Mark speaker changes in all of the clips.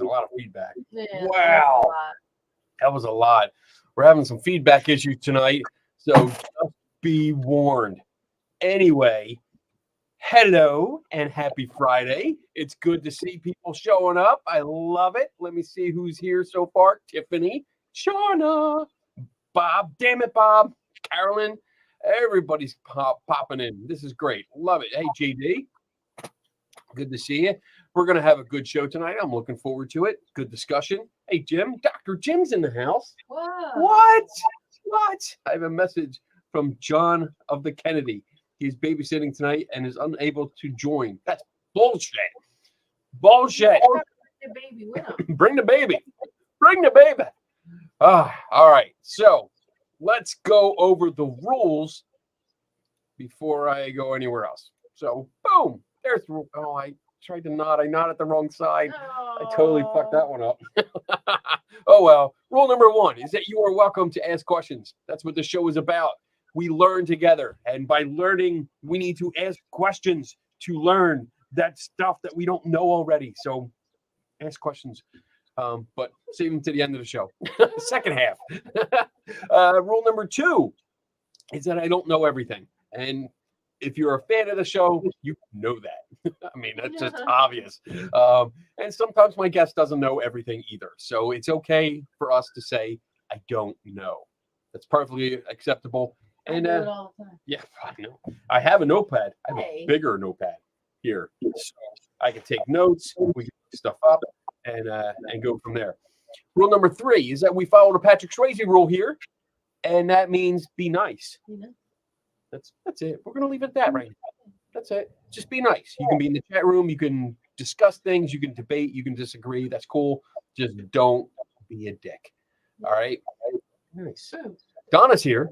Speaker 1: was a lot of feedback.
Speaker 2: Yeah,
Speaker 1: Wow. That was a lot. We're having some feedback issues tonight, so just be warned. Anyway, hello and happy Friday. It's good to see people showing up. I love it. Let me see who's here so far. Tiffany, Shauna, Bob. Damn it, Bob. Carolyn. Everybody's popping in. This is great. Love it. Hey, JD. Good to see you. We're going to have a good show tonight. I'm looking forward to it. Good discussion. Hey, Jim. Dr. Jim's in the house.
Speaker 2: Whoa.
Speaker 1: What? I have a message from John of the Kennedy. He's babysitting tonight and is unable to join. That's bullshit. Bullshit.
Speaker 2: The baby with him.
Speaker 1: Bring the baby. Bring the baby. All right. So let's go over the rules before I go anywhere else. So, boom. There's the rule. Oh, I tried to nod. I nodded the wrong side. I totally fucked that one up. Oh, well. Rule number 1 is that you are welcome to ask questions. That's what the show is about. We learn together. And by learning, we need to ask questions to learn that stuff that we don't know already. So ask questions. But save them to the end of the show. Second half. Rule number 2 is that I don't know everything. And if you're a fan of the show, you know that. I mean, that's just obvious. And sometimes my guest doesn't know everything either. So it's okay for us to say, I don't know. That's perfectly acceptable. And
Speaker 2: I do it all the time.
Speaker 1: Yeah, I know. I have a notepad. I have a bigger notepad here. So I can take notes. We can put stuff up and go from there. Rule number 3 is that we follow the Patrick Swayze rule here. And that means be nice. That's it. We're going to leave it at that right now. That's it. Just be nice. You can be in the chat room. You can discuss things. You can debate. You can disagree. That's cool. Just don't be a dick. All right? Nice. Donna's here.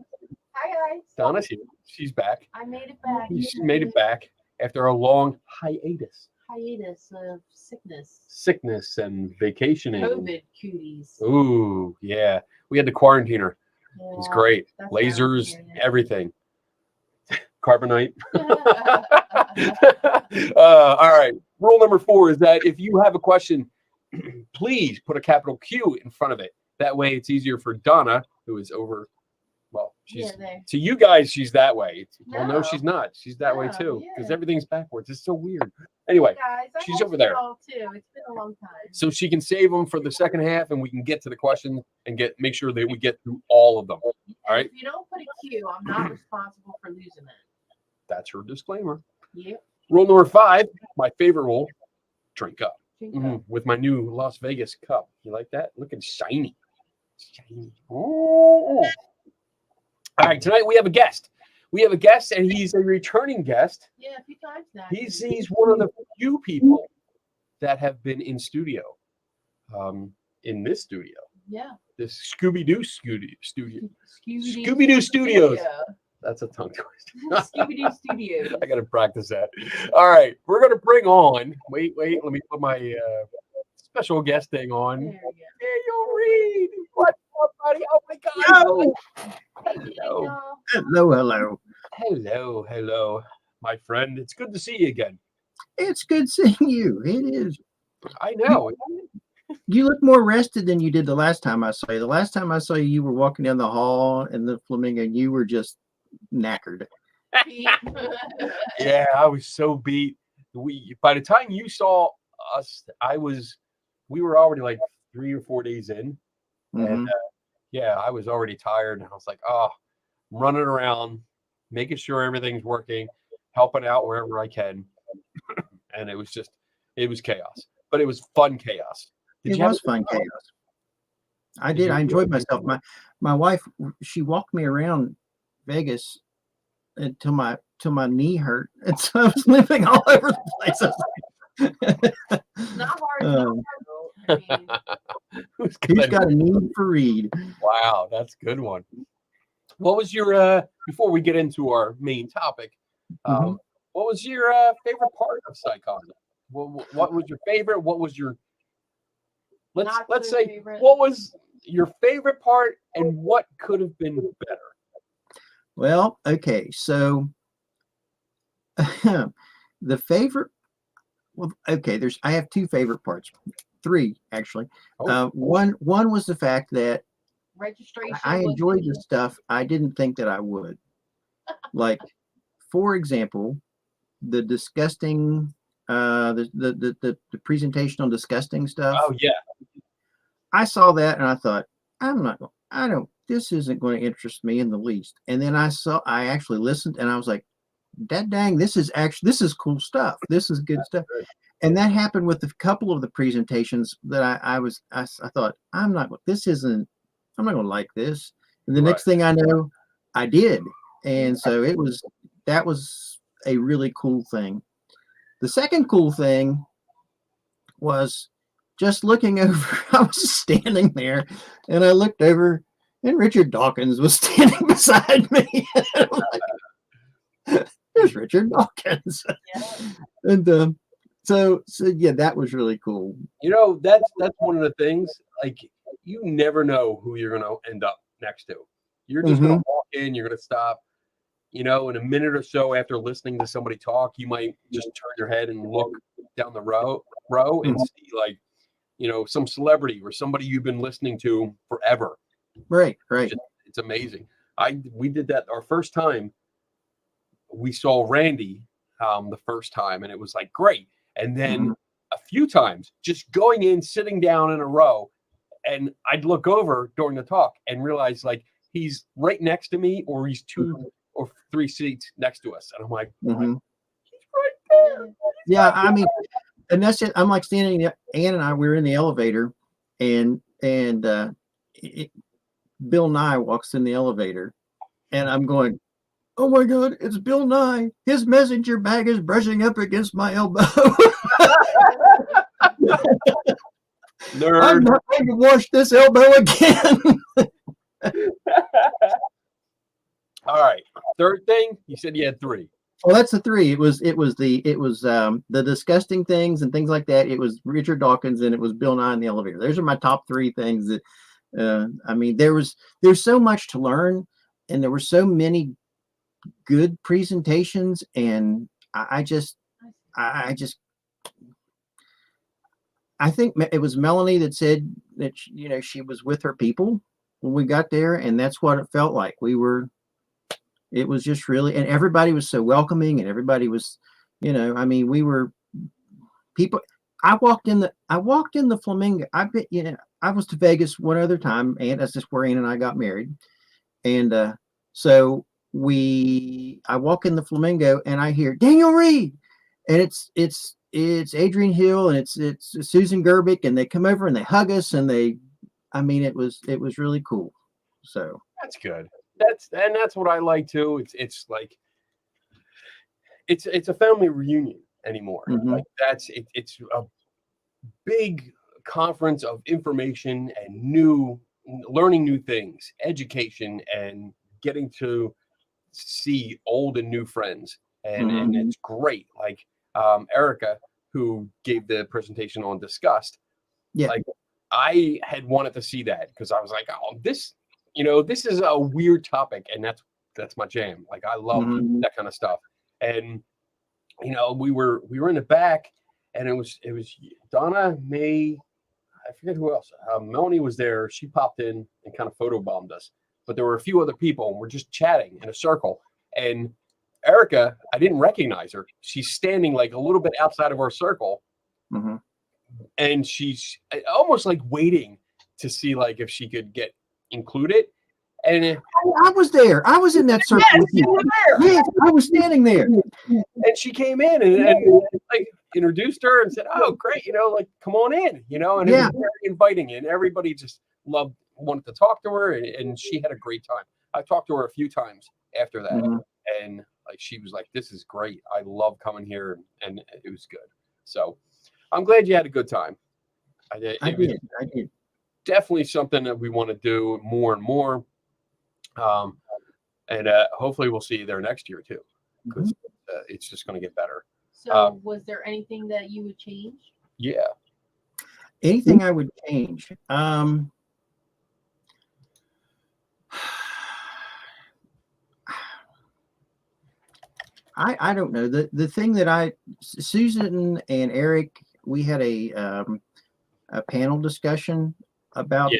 Speaker 2: Hi, guys.
Speaker 1: Donna's here. She's back.
Speaker 2: I made it back.
Speaker 1: She made it back after a long hiatus.
Speaker 2: Hiatus of sickness.
Speaker 1: Sickness and vacationing.
Speaker 2: COVID cuties.
Speaker 1: Ooh, yeah. We had to quarantine her.
Speaker 2: Yeah,
Speaker 1: It was great.
Speaker 2: that's
Speaker 1: Lasers,
Speaker 2: down here.
Speaker 1: everything. Carbonite. All right. Rule number 4 is that if you have a question, please put a capital Q in front of it. That way it's easier for Donna, who is over. Well, she's to you guys, she's that way. Well, no, she's not. She's that way too, because everything's backwards. It's so weird. Anyway,
Speaker 2: Hey guys,
Speaker 1: she's over there.
Speaker 2: Too. It's been a long time.
Speaker 1: So she can save them for the second half, and we can get to the questions and make sure that we get through all of them. All right.
Speaker 2: If you don't put a Q, I'm not responsible for losing it.
Speaker 1: That's her disclaimer.
Speaker 2: Yep.
Speaker 1: Rule number 5, my favorite rule: drink up.
Speaker 2: Drink up.
Speaker 1: With my new Las Vegas cup. You like that? Looking shiny. Shiny. Oh. All right, tonight we have a guest. And he's a returning guest.
Speaker 2: Yeah, a few times now.
Speaker 1: He's one of the few people that have been in studio, in this studio.
Speaker 2: Yeah.
Speaker 1: This Scooby-Doo studio.
Speaker 2: Scooby-Doo
Speaker 1: Scooby-Doo Studios. That's a tongue twister.
Speaker 2: Scooby-Doo Studios.
Speaker 1: I got to practice that. All right, we're going to bring on, wait, let me put my special guest thing on.
Speaker 2: There we go.
Speaker 1: Hey, you'll read. What's up, buddy? Oh, my God. Hello, my friend. It's good to see you again.
Speaker 3: It's good seeing you. It is.
Speaker 1: I know.
Speaker 3: You look more rested than you did the last time I saw you. The last time I saw you, you were walking down the hall in the Flamingo, and you were just knackered.
Speaker 1: Yeah, I was so beat. By the time you saw us, we were already like 3 or 4 days in. And I was already tired. And I was like, I'm running around, making sure everything's working, helping out wherever I can. And it was chaos. But it was fun chaos.
Speaker 3: It was fun chaos. I did. I enjoyed myself. My wife, she walked me around Vegas until my knee hurt. And so I was limping all over the place.
Speaker 2: Not hard.
Speaker 3: Who's got a need for Reed?
Speaker 1: Wow, that's a good one. What was your before we get into our main topic? What was your favorite part of psychology? What was your favorite? What was your let's say favorite. What was your favorite part, and what could have been better?
Speaker 3: Well, okay, so the favorite. Well, okay, I have 2 favorite parts. three actually.
Speaker 1: Oh.
Speaker 3: One was the fact that
Speaker 2: Registration.
Speaker 3: I
Speaker 2: was
Speaker 3: enjoyed
Speaker 2: the-
Speaker 3: the stuff I didn't think that I would. Like, for example, the disgusting, the presentation on disgusting stuff.
Speaker 1: Oh yeah.
Speaker 3: I saw that and I thought, this isn't going to interest me in the least. And then I actually listened and I was like, that dang, this is cool stuff. This is good stuff. And that happened with a couple of the presentations that I thought, I'm not going to like this. And the next thing I know, I did. And so that was a really cool thing. The second cool thing was just looking over. I was standing there and I looked over and Richard Dawkins was standing beside me. There's Richard Dawkins.
Speaker 2: Yeah.
Speaker 3: And so yeah, that was really cool.
Speaker 1: You know, that's one of the things, like, you never know who you're going to end up next to. You're just going to walk in, you're going to stop, in a minute or so after listening to somebody talk, you might just turn your head and look down the row and see, like, some celebrity or somebody you've been listening to forever.
Speaker 3: Right.
Speaker 1: It's amazing. We did that our first time. We saw Randy the first time, and it was like great. And then a few times, just going in, sitting down in a row, and I'd look over during the talk and realize, like, he's right next to me, or he's 2 or 3 seats next to us, and I'm like, he's right there.
Speaker 3: Yeah, I mean, and that's it. I'm like standing. Ann and I, we were in the elevator, and Bill Nye walks in the elevator, and I'm going, oh my God, it's Bill Nye. His messenger bag is brushing up against my elbow.
Speaker 1: Nerd.
Speaker 3: I'm not going to wash this elbow again.
Speaker 1: All right. Third thing, you said you had 3.
Speaker 3: Well, that's the 3. It was the disgusting things and things like that. It was Richard Dawkins and it was Bill Nye in the elevator. Those are my top 3 things that I mean, there's so much to learn, and there were so many good presentations, and I think it was Melanie that said that she was with her people when we got there, and that's what it felt like. It was just really, and everybody was so welcoming, and everybody was, I mean, we were people. I walked in the Flamingo. I was to Vegas one other time, and that's just where Ann and I got married, and so I walk in the Flamingo and I hear Daniel Reed, and it's Adrian Hill and it's Susan Gerbic, and they come over and they hug us, and it was really cool. So
Speaker 1: that's good. That's what I like too. It's like it's a family reunion anymore. Like it's a big conference of information and learning new things, education, and getting to see old and new friends, and it's great. Like Erica, who gave the presentation on disgust, like I had wanted to see that because I was like, oh, this is a weird topic, and that's my jam. Like, I love that kind of stuff. And we were in the back, and it was Donna, May, I forget who else. Melanie was there. She popped in and kind of photobombed us. But there were a few other people, and we're just chatting in a circle. And Erica, I didn't recognize her. She's standing like a little bit outside of our circle, and she's almost like waiting to see like if she could get included. And
Speaker 3: I was there. I was in that circle with you. Yes, I was standing there.
Speaker 1: And she came in and like introduced her and said, "Oh, great, like come on in," and it was very inviting, and everybody just wanted to talk to her, and she had a great time. I talked to her a few times after that, and like she was like, "This is great. I love coming here," and it was good. So I'm glad you had a good time. I did. Definitely something that we want to do more and more. And hopefully we'll see you there next year too, because it's just going to get better.
Speaker 2: So was there anything that you would change?
Speaker 1: Yeah.
Speaker 3: Anything I would change? I don't know. The thing that Susan and Eric, we had a a panel discussion about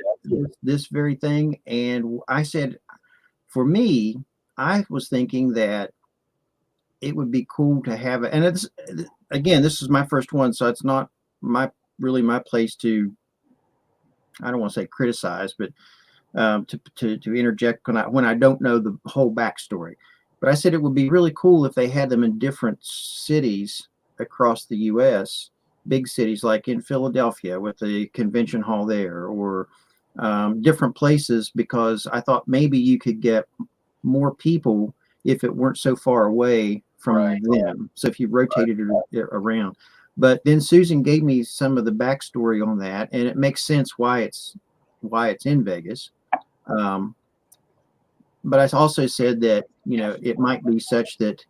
Speaker 3: this very thing. And I said, for me, I was thinking that it would be cool to have it. And it's, again, this is my first one, so it's not really my place to, I don't want to say criticize, but to interject when I don't know the whole backstory. But I said it would be really cool if they had them in different cities across the U.S., big cities like in Philadelphia with the convention hall there, or different places, because I thought maybe you could get more people if it weren't so far away from them. So if you rotated it around. But then Susan gave me some of the backstory on that, and it makes sense why it's in Vegas. But I also said that, it might be such that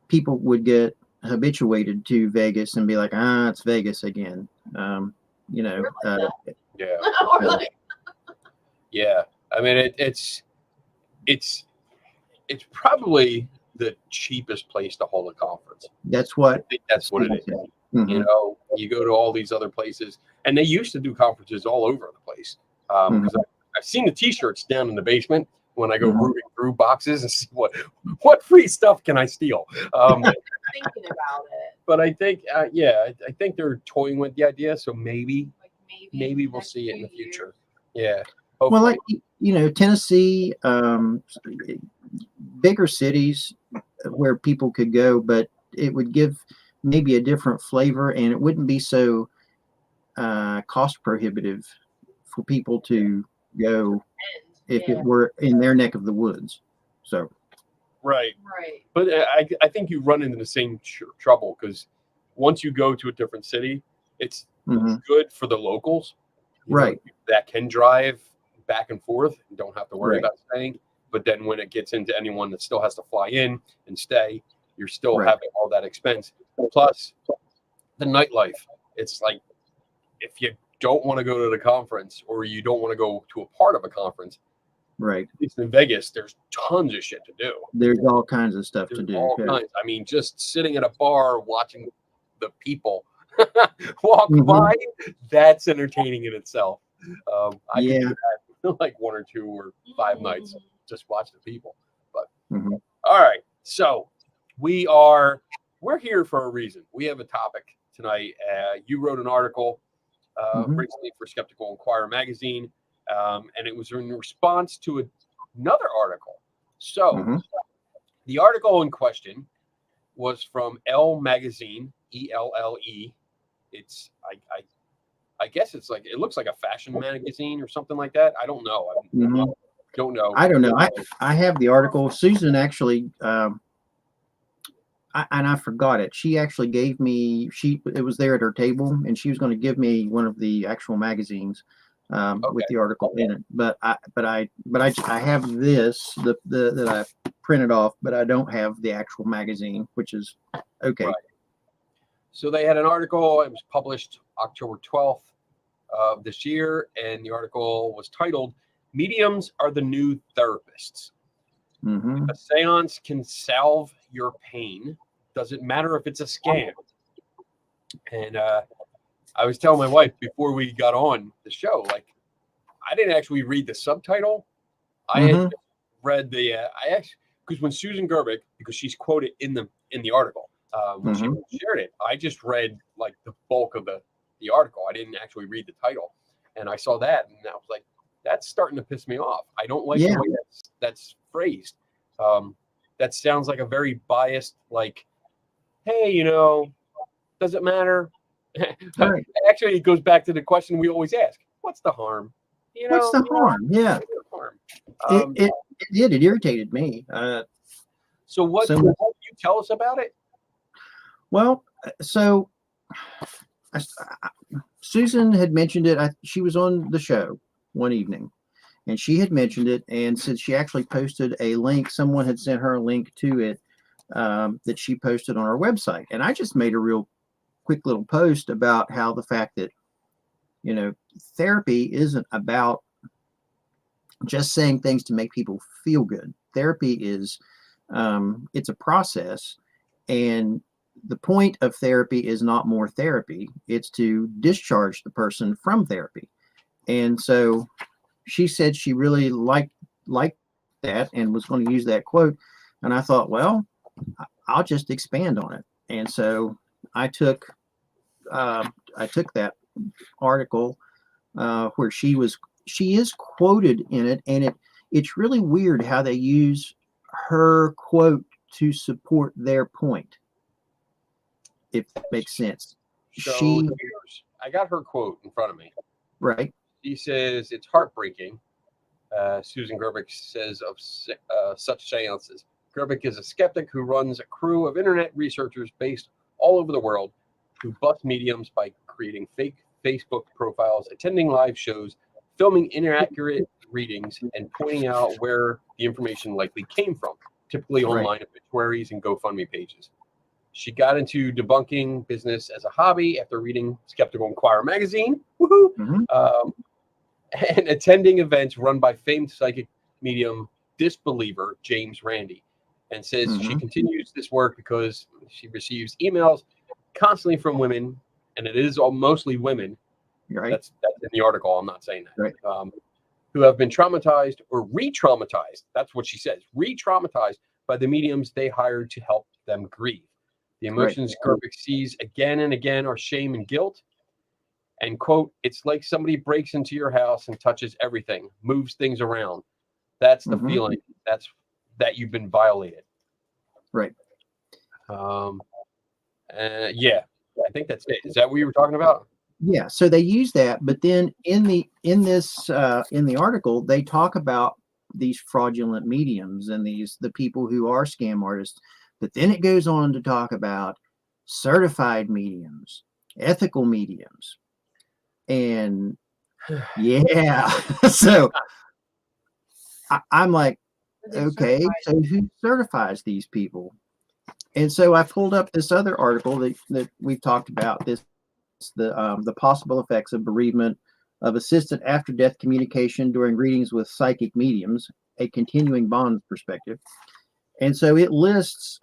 Speaker 3: people would get habituated to Vegas and be like, it's Vegas again.
Speaker 1: Yeah.
Speaker 2: Or like,
Speaker 1: Yeah. I mean, it's probably the cheapest place to hold a conference.
Speaker 3: That's what
Speaker 1: I think that's what it is.
Speaker 3: Mm-hmm.
Speaker 1: You go to all these other places, and they used to do conferences all over the place. Because I've seen the T-shirts down in the basement when I go rooting through boxes and see what free stuff can I steal.
Speaker 2: thinking about it.
Speaker 1: But I think, I think they're toying with the idea. So maybe we'll
Speaker 2: next
Speaker 1: see it in the
Speaker 2: few
Speaker 1: future.
Speaker 2: years.
Speaker 1: Yeah. Hopefully.
Speaker 3: Well, like Tennessee, bigger cities where people could go, but it would give maybe a different flavor, and it wouldn't be so cost prohibitive for people to go if it were in their neck of the woods. So
Speaker 1: Right.
Speaker 2: Right.
Speaker 1: But I think you run into the same trouble, because once you go to a different city, it's good for the locals,
Speaker 3: right,
Speaker 1: that can drive back and forth and don't have to worry about staying. But then when it gets into anyone that still has to fly in and stay, you're still having all that expense. Plus the nightlife. It's like, if you don't want to go to the conference, or you don't want to go to a part of a conference,
Speaker 3: right,
Speaker 1: at least in Vegas, there's tons of shit to do.
Speaker 3: There's all kinds of stuff to do.
Speaker 1: All kinds. I mean, just sitting at a bar watching the people walk by, that's entertaining in itself. I could do that like 1 or 2 or 5 nights, just watch the people. But all right, so we're here for a reason. We have a topic tonight. You wrote an article recently for Skeptical Inquirer magazine, and it was in response to another article. So the article in question was from Elle magazine, ELLE. It's I guess it's like, it looks like a fashion magazine or something like that. I don't know. Don't know.
Speaker 3: I don't know. I have the article. Susan actually, and I forgot it. She actually gave me. It was there at her table, and she was going to give me one of the actual magazines with the article in it. But I have this that I printed off, but I don't have the actual magazine, which is okay.
Speaker 1: Right. So they had an article. It was published October 12th of this year, and the article was titled, "Mediums Are the New Therapists. A seance can salve your pain. Does it matter if it's a scam?" And I was telling my wife before we got on the show, like, I didn't actually read the subtitle. I had read because when Susan Gerbic, because she's quoted in the article, when she shared it, I just read like the bulk of the article. I didn't actually read the title, and I saw that, and I was like, that's starting to piss me off. I don't like the way that's phrased. That sounds like a very biased, like, hey, does it matter? Actually, it goes back to the question we always ask: what's the harm?
Speaker 3: What's the harm? Yeah, it did. It irritated me.
Speaker 1: So what can you tell us about it?
Speaker 3: Well, so Susan had mentioned it. She was on the show one evening, and she had mentioned it, and said she actually posted a link. Someone had sent her a link to it that she posted on our website, and I just made a real quick little post about how the fact that therapy isn't about just saying things to make people feel good. Therapy is it's a process, and the point of therapy is not more therapy. It's to discharge the person from therapy. And so she said she really liked that and was going to use that quote. And I thought, well, I'll just expand on it. And so I took that article where she is quoted in it, and it's really weird how they use her quote to support their point, if that makes sense.
Speaker 1: So I got her quote in front of me.
Speaker 3: Right.
Speaker 1: She says, it's heartbreaking. Susan Gerbic says of such seances. Gerbic is a skeptic who runs a crew of internet researchers based all over the world who bust mediums by creating fake Facebook profiles, attending live shows, filming inaccurate readings, and pointing out where the information likely came from, typically online obituaries and GoFundMe pages. She got into debunking business as a hobby after reading Skeptical Inquirer magazine, and attending events run by famed psychic medium disbeliever James Randi, and says she continues this work because she receives emails constantly from women, and it is all mostly women.
Speaker 3: Right.
Speaker 1: That's in the article. I'm not saying that.
Speaker 3: Right.
Speaker 1: Who have been traumatized or re-traumatized. That's what she says. Re-traumatized by the mediums they hired to help them grieve. The emotions Gerbic sees again and again are shame and guilt. And quote, it's like somebody breaks into your house and touches everything, moves things around. That's the feeling. That's that you've been violated.
Speaker 3: Right.
Speaker 1: Yeah, I think that's it. Is that what you were talking about?
Speaker 3: Yeah. So they use that, but then in the article, they talk about these fraudulent mediums and the people who are scam artists. But then it goes on to talk about certified mediums, ethical mediums. And yeah, so I'm like, okay, so who certifies these people? And so I pulled up this other article that we've talked about, the possible effects of bereavement of assisted after death communication during readings with psychic mediums, a continuing bond perspective. And so it lists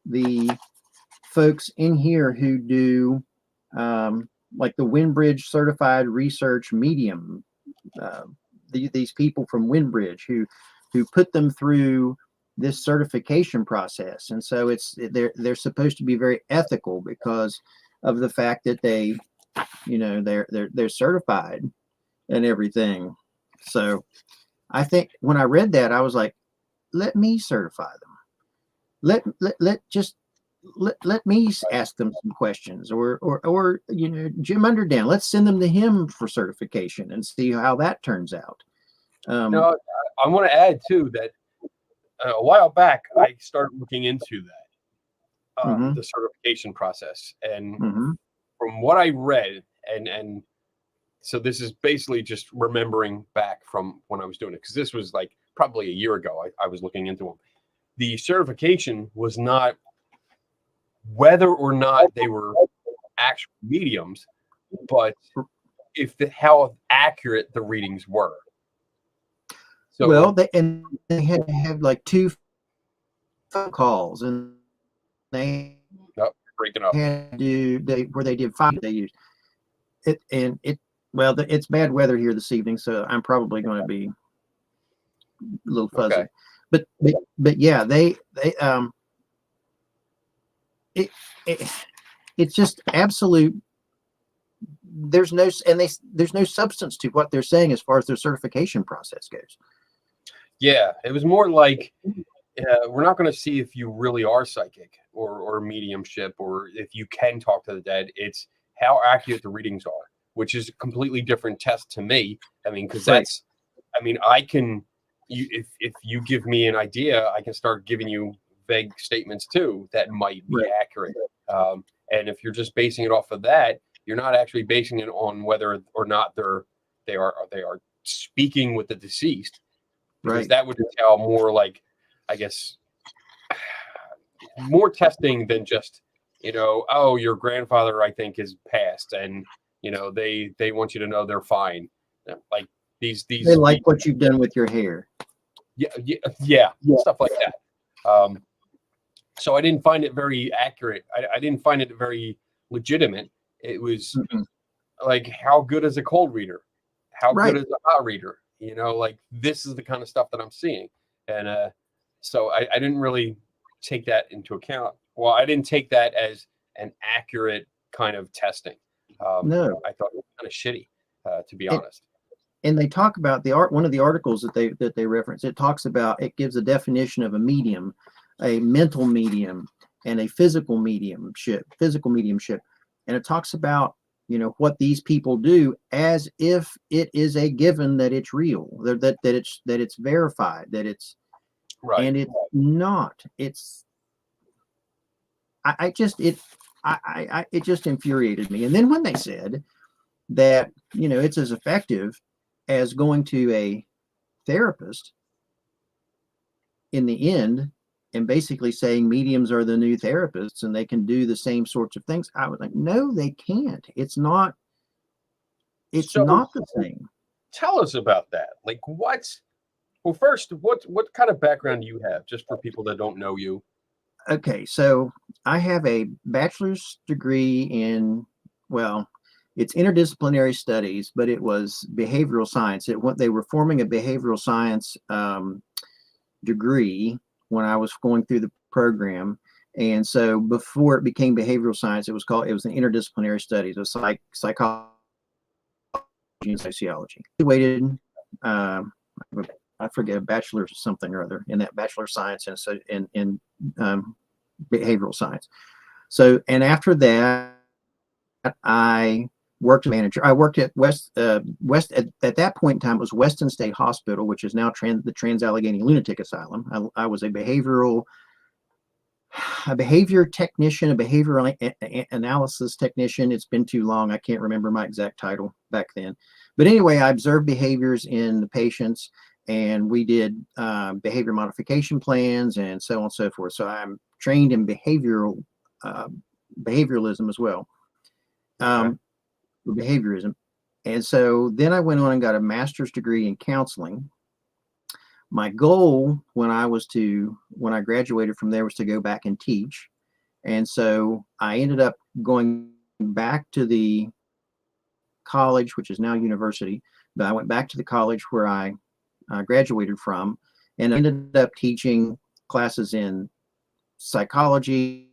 Speaker 3: the folks in here who do like the Windbridge certified research medium, these people from Windbridge who put them through this certification process. And so they're supposed to be very ethical because of the fact that they're certified and everything. So I think when I read that, I was like, let me certify them. Let me ask them some questions, or Jim Underdown. Let's send them to him for certification and see how that turns out.
Speaker 1: I want to add too that a while back I started looking into that, the certification process, and from what I read, and so this is basically just remembering back from when I was doing it, because this was like probably a year ago. I was looking into them. The certification was not whether or not they were actual mediums, but how accurate the readings were. So
Speaker 3: they had to have like 2 phone calls, and they
Speaker 1: breaking up.
Speaker 3: had to where they did 5. They used it, and it's bad weather here this evening, so I'm probably going to be a little fuzzy. Okay. But yeah, it's just absolute. There's no substance to what they're saying as far as their certification process goes.
Speaker 1: Yeah, it was more like we're not going to see if you really are psychic or mediumship, or if you can talk to the dead. It's how accurate the readings are, which is a completely different test to me. I mean, because I can. If you give me an idea, I can start giving you vague statements too that might be accurate. And if you're just basing it off of that, you're not actually basing it on whether or not they are speaking with the deceased, because that would entail more, like, I guess, more testing than just your grandfather, I think, is passed, and they want you to know they're fine. Like these
Speaker 3: they like what you've done with your hair.
Speaker 1: Yeah, stuff like that. So I didn't find it very accurate. I didn't find it very legitimate. It was like, how good is a cold reader? How good is a hot reader? You know, like, this is the kind of stuff that I'm seeing. And so I didn't really take that into account. Well, I didn't take that as an accurate kind of testing.
Speaker 3: No,
Speaker 1: I thought it was kind of shitty, to be
Speaker 3: It-
Speaker 1: honest.
Speaker 3: and they talk about one of the articles that they reference. It talks about, it gives a definition of a medium, a mental medium, and a physical mediumship, and it talks about, you know, what these people do as if it is a given that it's real, that it's verified, that it's
Speaker 1: Right.
Speaker 3: and it's not. It's I just it I it just infuriated me. And then when they said that, you know, it's as effective as going to a therapist in the end, and basically saying mediums are the new therapists and they can do the same sorts of things, I was like, no, they can't. It's not
Speaker 1: So
Speaker 3: the same.
Speaker 1: tell us about that. Like, well, first, what kind of background do you have, just for people that don't know you?
Speaker 3: Okay, so I have a bachelor's degree in, well, it's interdisciplinary studies, but it was behavioral science. They were forming a behavioral science degree when I was going through the program. And so before it became behavioral science, it was an interdisciplinary studies of psychology and sociology. I waited, I forget, a bachelor's or something or other in that bachelor of science in behavioral science. So, and after that, I worked manager. I worked at West at that point in time, it was Weston State Hospital, which is now the Trans-Allegheny Lunatic Asylum. I was a behavior technician, a behavioral analysis technician. It's been too long. I can't remember my exact title back then. But anyway, I observed behaviors in the patients, and we did behavior modification plans and so on and so forth. So I'm trained in behaviorism as well. Behaviorism. And so then I went on and got a master's degree in counseling. My goal when I graduated from there was to go back and teach. And so I ended up going back to the college, which is now university, but I went back to the college where I graduated from, and I ended up teaching classes in psychology,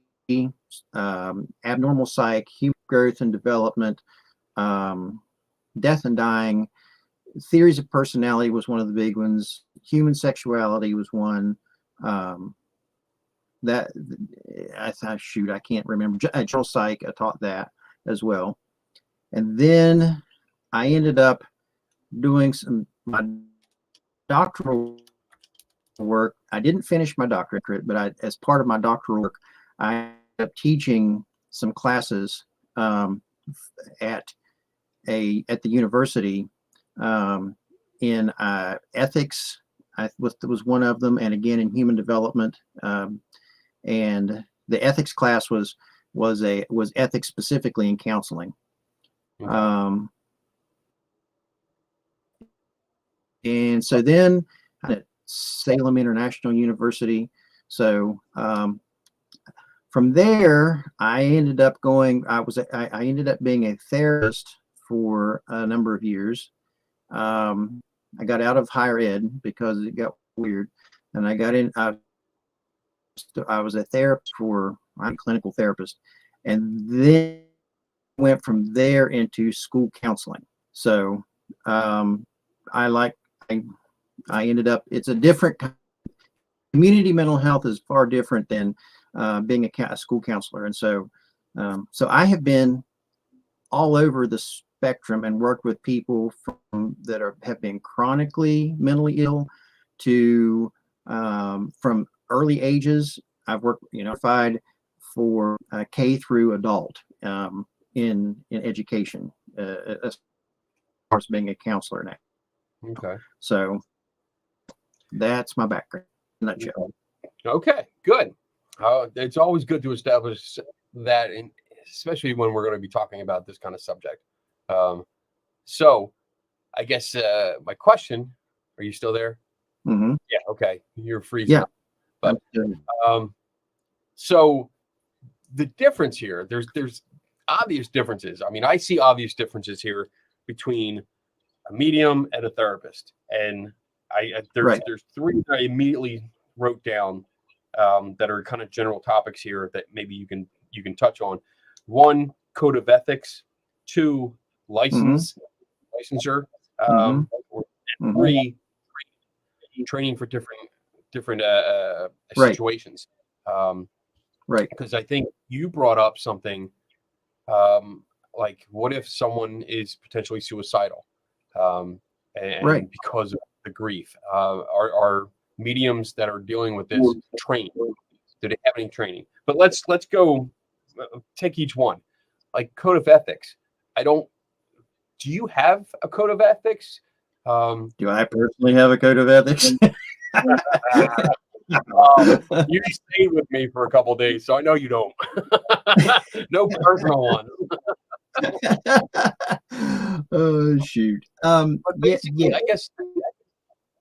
Speaker 3: abnormal psych, human growth and development, death and dying, theories of personality was one of the big ones, human sexuality was one, that I can't remember, general psych, I taught that as well. And then I ended up doing my doctoral work. I didn't finish my doctorate, but as part of my doctoral work, I ended up teaching some classes at the university in ethics. Was one of them, and again in human development. And the ethics class was ethics specifically in counseling.
Speaker 1: Okay.
Speaker 3: And so then at Salem International University. So from there, I ended up I ended up being a therapist for a number of years. I got out of higher ed because it got weird, and I got in. I was a therapist I'm a clinical therapist, and then went from there into school counseling. So I ended up. It's a different community mental health is far different than being a school counselor, and so I have been all over the spectrum and worked with people that have been chronically mentally ill to from early ages. I've worked, certified for K through adult in education as far as being a counselor now.
Speaker 1: Okay.
Speaker 3: So that's my background in a nutshell.
Speaker 1: Okay, good. It's always good to establish that, especially when we're going to be talking about this kind of subject. So I guess my question, are you still there?
Speaker 3: Mm-hmm.
Speaker 1: Yeah. Okay. You're freezing.
Speaker 3: Yeah.
Speaker 1: But So the difference here, there's obvious differences. I mean, I see obvious differences here between a medium and a therapist, and there's three that I immediately wrote down that are kind of general topics here that maybe you can touch on. One, code of ethics. Two, licensure. Or three, training for different situations.
Speaker 3: Right.
Speaker 1: Because I think you brought up something like, what if someone is potentially suicidal, and because of the grief? Are mediums that are dealing with this trained? Do they have any training? But let's go take each one. Like code of ethics. Do you have a code of ethics?
Speaker 3: Do I personally have a code of ethics?
Speaker 1: You stayed with me for a couple of days, so I know you don't. No personal one.
Speaker 3: Oh shoot.
Speaker 1: I guess.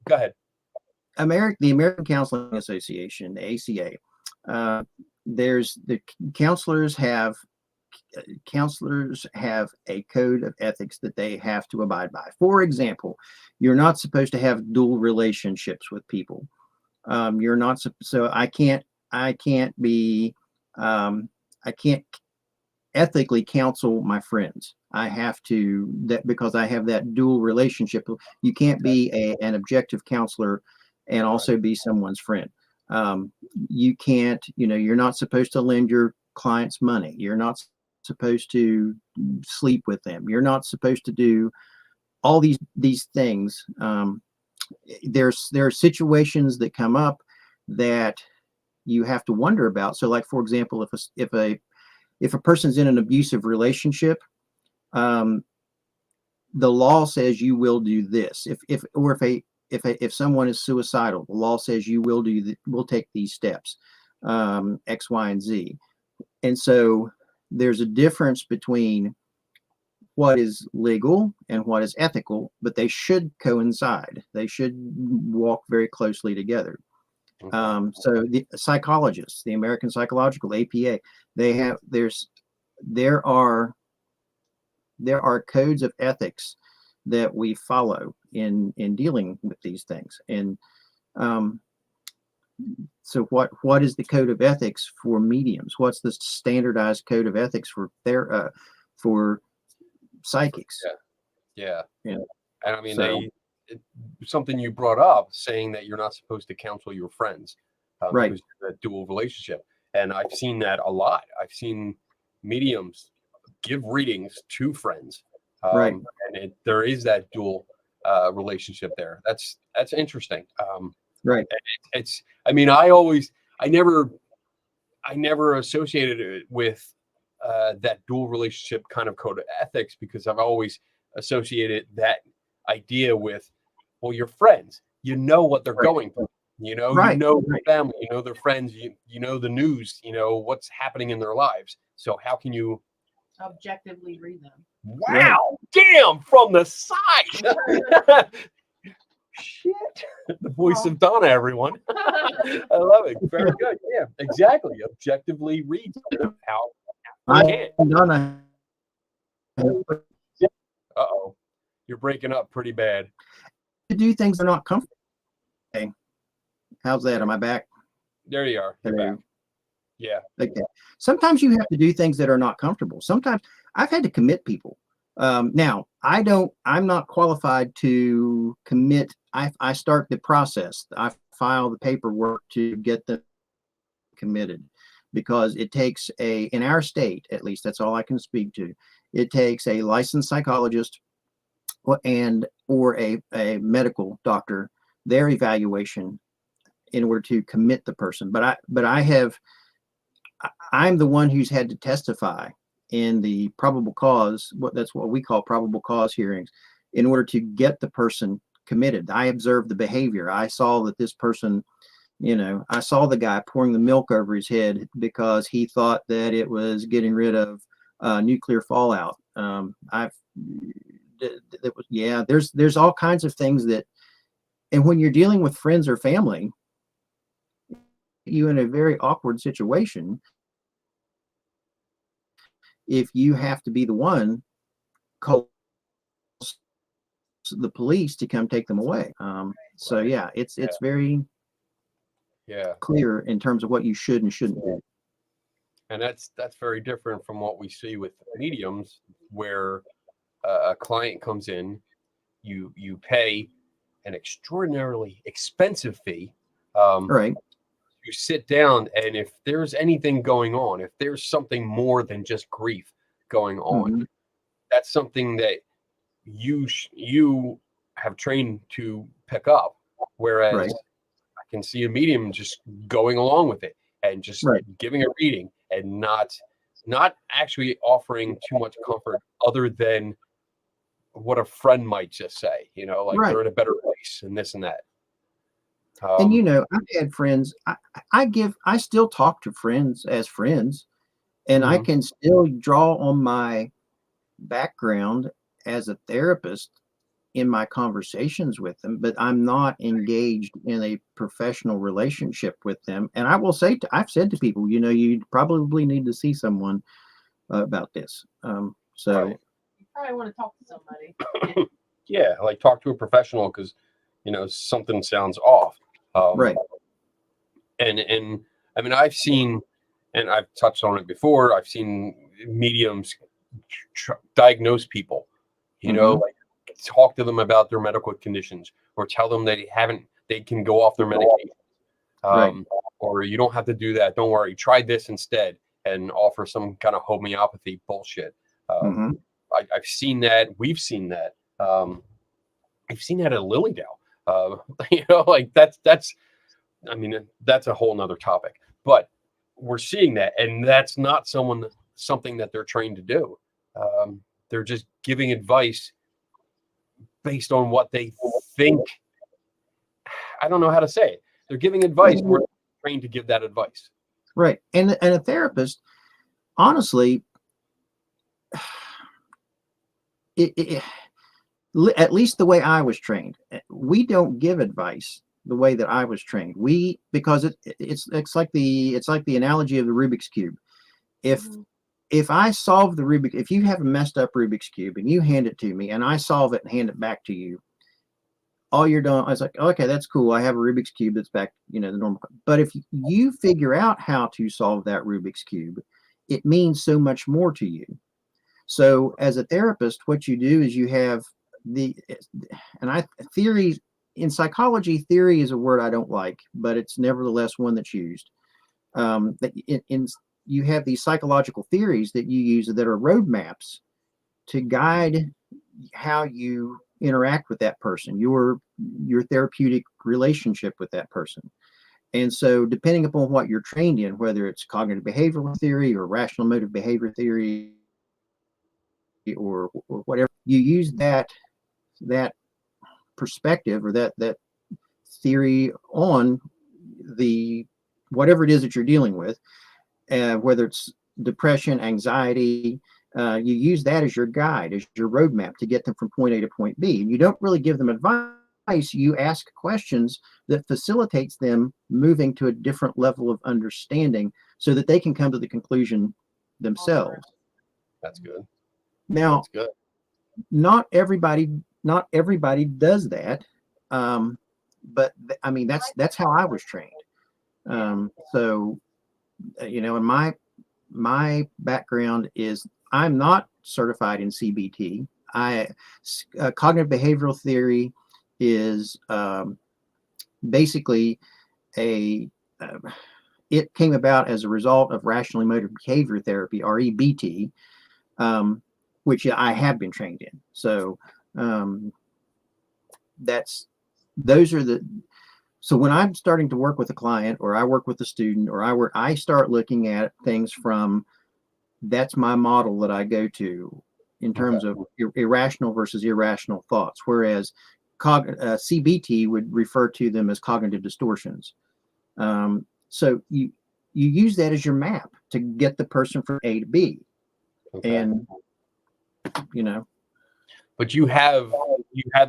Speaker 1: Go ahead.
Speaker 3: The American Counseling Association, the ACA. There's the counselors have a code of ethics that they have to abide by. For example, you're not supposed to have dual relationships with people. You're not so I can't ethically counsel my friends. I have to, that because I have that dual relationship. You can't be an objective counselor and also be someone's friend. You can't, you're not supposed to lend your clients money. You're not supposed to sleep with them. You're not supposed to do all these things. There are situations that come up that you have to wonder about. So, like for example, if a person's in an abusive relationship, the law says you will do this. If someone is suicidal, the law says you will take these steps, X, Y, and Z. And so there's a difference between what is legal and what is ethical, but they should coincide. They should walk very closely together. So the psychologists, the American Psychological APA, there are codes of ethics that we follow in dealing with these things. And so what is the code of ethics for mediums? What's the standardized code of ethics for psychics?
Speaker 1: Yeah. And I mean, something you brought up, saying that you're not supposed to counsel your friends,
Speaker 3: right?
Speaker 1: Because of that dual relationship, and I've seen that a lot. I've seen mediums give readings to friends,
Speaker 3: right?
Speaker 1: And there is that dual relationship there. That's interesting.
Speaker 3: Right.
Speaker 1: It's. I mean, I never associated it with that dual relationship kind of code of ethics, because I've always associated that idea with, well, your friends, what they're going through, their family, their friends, you know the news, what's happening in their lives. So how can you
Speaker 2: objectively read them?
Speaker 1: Wow, damn, from the side. Shit. The voice of Donna, everyone. I love it. Very good. Yeah, exactly. Objectively read how I can.
Speaker 3: Donna.
Speaker 1: Uh-oh. You're breaking up pretty bad.
Speaker 3: To do things that are not comfortable. Okay. How's that? Am I back?
Speaker 1: There you are. You're back. Yeah.
Speaker 3: Okay. Sometimes you have to do things that are not comfortable. Sometimes I've had to commit people. Now I'm not qualified to commit. I start the process. I file the paperwork to get them committed, because it takes in our state, at least that's all I can speak to, it takes a licensed psychologist or a medical doctor, their evaluation, in order to commit the person. But I'm the one who's had to testify in the probable cause, that's what we call probable cause hearings, in order to get the person committed. I observed the behavior. I saw that this person, I saw the guy pouring the milk over his head because he thought that it was getting rid of nuclear fallout. There's all kinds of things that, and when you're dealing with friends or family, you in a very awkward situation if you have to be the one call the police to come take them away. So
Speaker 1: Right.
Speaker 3: yeah, it's very clear in terms of what you should and shouldn't do.
Speaker 1: And that's very different from what we see with mediums, where a client comes in, you pay an extraordinarily expensive fee.
Speaker 3: Right.
Speaker 1: You sit down, and if there's anything going on, if there's something more than just grief going on,
Speaker 3: Mm-hmm.
Speaker 1: that's something that you have trained to pick up. Whereas
Speaker 3: Right.
Speaker 1: I can see a medium just going along with it and just
Speaker 3: Right.
Speaker 1: giving a reading and not actually offering too much comfort other than what a friend might just say, like
Speaker 3: Right.
Speaker 1: they're in a better place and this and that.
Speaker 3: And I've had friends. I still talk to friends as friends, and I
Speaker 1: Mhm.
Speaker 3: can still draw on my background as a therapist in my conversations with them, but I'm not engaged in a professional relationship with them. And I will say, I've said to people, you probably need to see someone about this. So
Speaker 1: Right.
Speaker 2: You probably want to talk to somebody.
Speaker 1: Yeah, like talk to a professional because something sounds off.
Speaker 3: right.
Speaker 1: And I mean, I've seen, and I've touched on it before, I've seen mediums diagnose people,
Speaker 3: Mhm.
Speaker 1: like talk to them about their medical conditions or tell them that they can go off their medication.
Speaker 3: Right.
Speaker 1: Or you don't have to do that. Don't worry. Try this instead, and offer some kind of homeopathy bullshit.
Speaker 3: Mhm.
Speaker 1: I've seen that. We've seen that. I've seen that at Lilydale. Like that's. I mean, that's a whole nother topic. But we're seeing that, and that's not something that they're trained to do. They're just giving advice based on what they think. I don't know how to say it. They're giving advice. We're trained to give that advice.
Speaker 3: Right. And a therapist, honestly, at least the way I was trained, we don't give advice the way that I was trained. Because it's like the analogy of the Rubik's Cube. If
Speaker 2: Mhm.
Speaker 3: if I solve if you have a messed up Rubik's Cube and you hand it to me and I solve it and hand it back to you, all you're doing, I was like, okay, that's cool. I have a Rubik's Cube that's back, the normal. But if you figure out how to solve that Rubik's Cube, it means so much more to you. So as a therapist, what you do is you have theory in psychology, theory is a word I don't like, but it's nevertheless one that's used. That you have these psychological theories that you use that are roadmaps to guide how you interact with that person, your therapeutic relationship with that person. And so depending upon what you're trained in, whether it's cognitive behavioral theory or rational motive behavior theory or whatever, you use that perspective or that theory on the whatever it is that you're dealing with, whether it's depression, anxiety. You use that as your guide, as your roadmap to get them from point A to point B. And you don't really give them advice. You ask questions that facilitates them moving to a different level of understanding so that they can come to the conclusion themselves.
Speaker 1: That's good.
Speaker 3: Now,
Speaker 1: That's good.
Speaker 3: not everybody does that. But I mean, that's how I was trained. So, and my background is I'm not certified in CBT. Cognitive behavioral theory is basically it came about as a result of rational emotive behavior therapy, REBT, which I have been trained in. So so when I'm starting to work with a client or I work with a student or I start looking at things from, that's my model that I go to in terms of irrational versus irrational thoughts, whereas CBT would refer to them as cognitive distortions. So you use that as your map to get the person from A to B.
Speaker 1: Okay.
Speaker 3: And
Speaker 1: but you have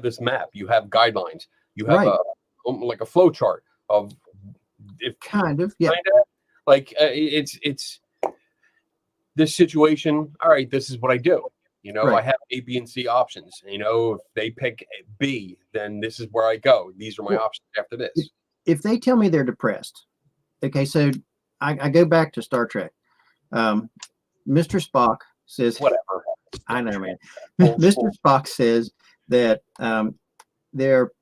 Speaker 1: this map, you have guidelines, you have
Speaker 3: right.
Speaker 1: like a flow chart of if
Speaker 3: kind of, yeah.
Speaker 1: kinda, like it's this situation. All right, this is what I do. You know, I
Speaker 3: Right.
Speaker 1: have A, B, and C options. You know, if they pick B, then this is where I go. These are my
Speaker 3: Well,
Speaker 1: options after this.
Speaker 3: if they tell me they're depressed, okay, so I go back to Star Trek. Mr. Spock says,
Speaker 1: Whatever.
Speaker 3: I know, man.
Speaker 1: Old
Speaker 3: Mr.
Speaker 1: school.
Speaker 3: Spock says that there are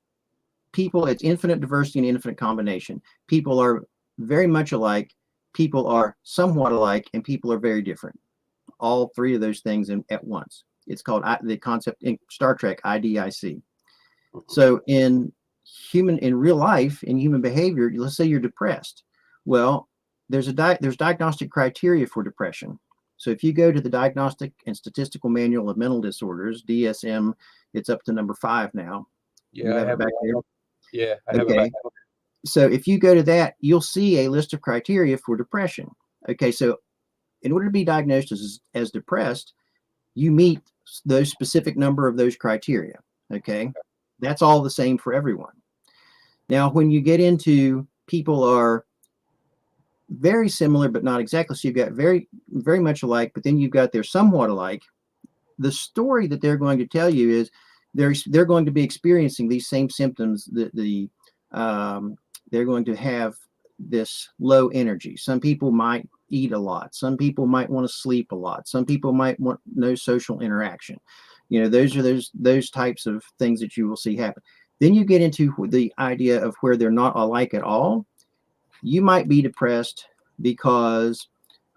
Speaker 3: people, it's infinite diversity and infinite combination. People are very much alike, people are somewhat alike, and people are very different. All three of those things at once. It's called the concept in Star Trek, IDIC. So in real life, in human behavior, let's say you're depressed. Well, there's diagnostic criteria for depression. So if you go to the Diagnostic and Statistical Manual of Mental Disorders, DSM, it's up to number 5 now.
Speaker 1: Yeah, I have
Speaker 3: it back there.
Speaker 1: Yeah, I have it
Speaker 3: Okay.
Speaker 1: back there.
Speaker 3: So if you go to that, you'll see a list of criteria for depression. Okay, so in order to be diagnosed as depressed, you meet those specific number of those criteria. Okay, that's all the same for everyone. Now, when you get into people are very similar but not exactly, so you've got very, very much alike, but then you've got they're somewhat alike. The story that they're going to tell you is they're going to be experiencing these same symptoms. They're going to have this low energy. Some people might eat a lot. Some people might want to sleep a lot. Some people might want no social interaction. You know, those are those types of things that you will see happen. Then you get into the idea of where they're not alike at all. You might be depressed because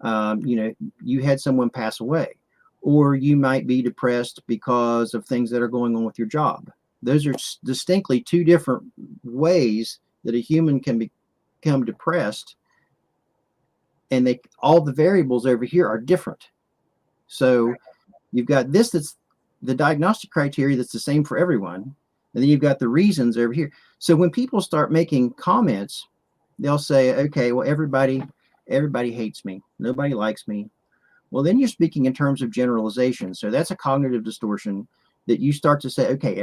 Speaker 3: you had someone pass away, or you might be depressed because of things that are going on with your job. Those are distinctly two different ways that a human can become depressed, and all the variables over here are different. So you've got that's the diagnostic criteria that's the same for everyone, and then you've got the reasons over here. So when people start making comments, they'll say, okay, well, everybody hates me, nobody likes me. Well, then you're speaking in terms of generalization. So that's a cognitive distortion that you start to say, okay,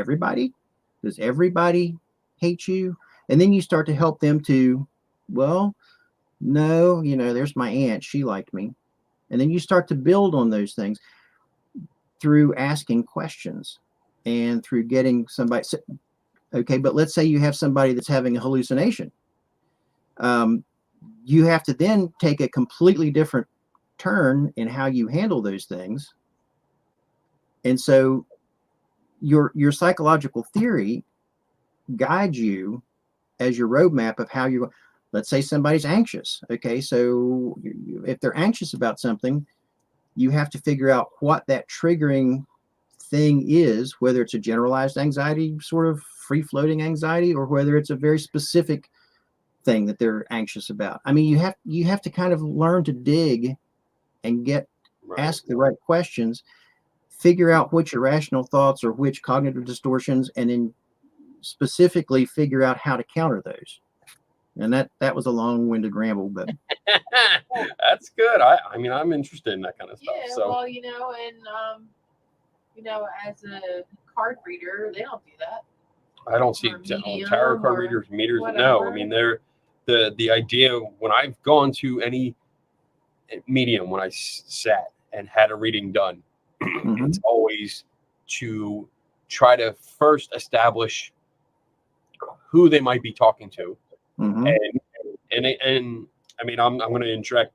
Speaker 3: does everybody hate you? And then you start to help them to, well, no, there's my aunt, she liked me. And then you start to build on those things through asking questions and through getting somebody. Okay, but let's say you have somebody that's having a hallucination. You have to then take a completely different turn in how you handle those things. And so your psychological theory guides you as your roadmap of how you're. Let's say somebody's anxious. Okay, so if they're anxious about something, you have to figure out what that triggering thing is, whether it's a generalized anxiety, sort of free-floating anxiety, or whether it's a very specific thing that they're anxious about. I mean, you have to kind of learn to dig and ask the right questions, figure out which irrational thoughts or which cognitive distortions, and then specifically figure out how to counter those. And that was a long-winded ramble, but
Speaker 1: That's good. I mean, I'm interested in that kind of stuff.
Speaker 2: Yeah,
Speaker 1: So,
Speaker 2: well, as a card reader, they don't do that.
Speaker 1: I don't see
Speaker 2: Or medium
Speaker 1: tarot card
Speaker 2: or
Speaker 1: readers, meters. No,
Speaker 2: whatever.
Speaker 1: I mean they're the idea when I've gone to any medium when I sat and had a reading done, it's always to try to first establish who they might be talking to, and I mean I'm going to inject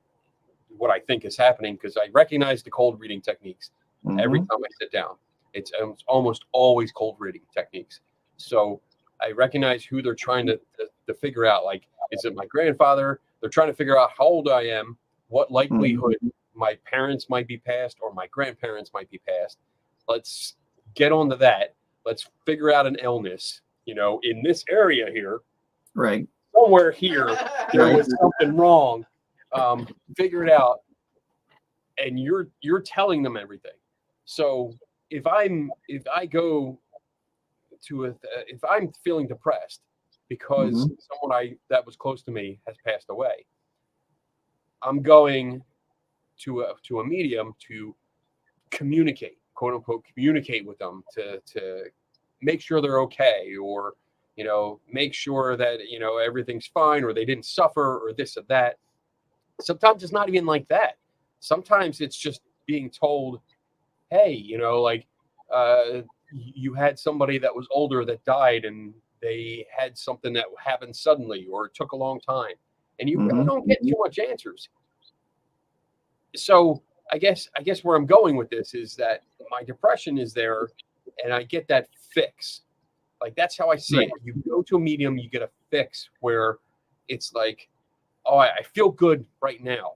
Speaker 1: what I think is happening because I recognize the cold reading techniques every time I sit down. It's almost always cold reading techniques. So I recognize who they're trying to figure out. Like, is it my grandfather? They're trying to figure out how old I am, what likelihood my parents might be passed or my grandparents might be passed. Let's get on to that. Let's figure out an illness, in this area here.
Speaker 3: Right.
Speaker 1: Somewhere here, there was something wrong. Figure it out. And you're telling them everything. So if I'm feeling depressed because someone that was close to me has passed away, I'm going to a medium to communicate, quote unquote, communicate with them to make sure they're okay, or make sure that, everything's fine, or they didn't suffer, or this or that. Sometimes it's not even like that. Sometimes it's just being told, hey, you had somebody that was older that died, and they had something that happened suddenly, or it took a long time, and you really don't get too much answers. So I guess where I'm going with this is that my depression is there, and I get that fix. Like, that's how I see it. You go to a medium, you get a fix where it's like, oh, I feel good right now.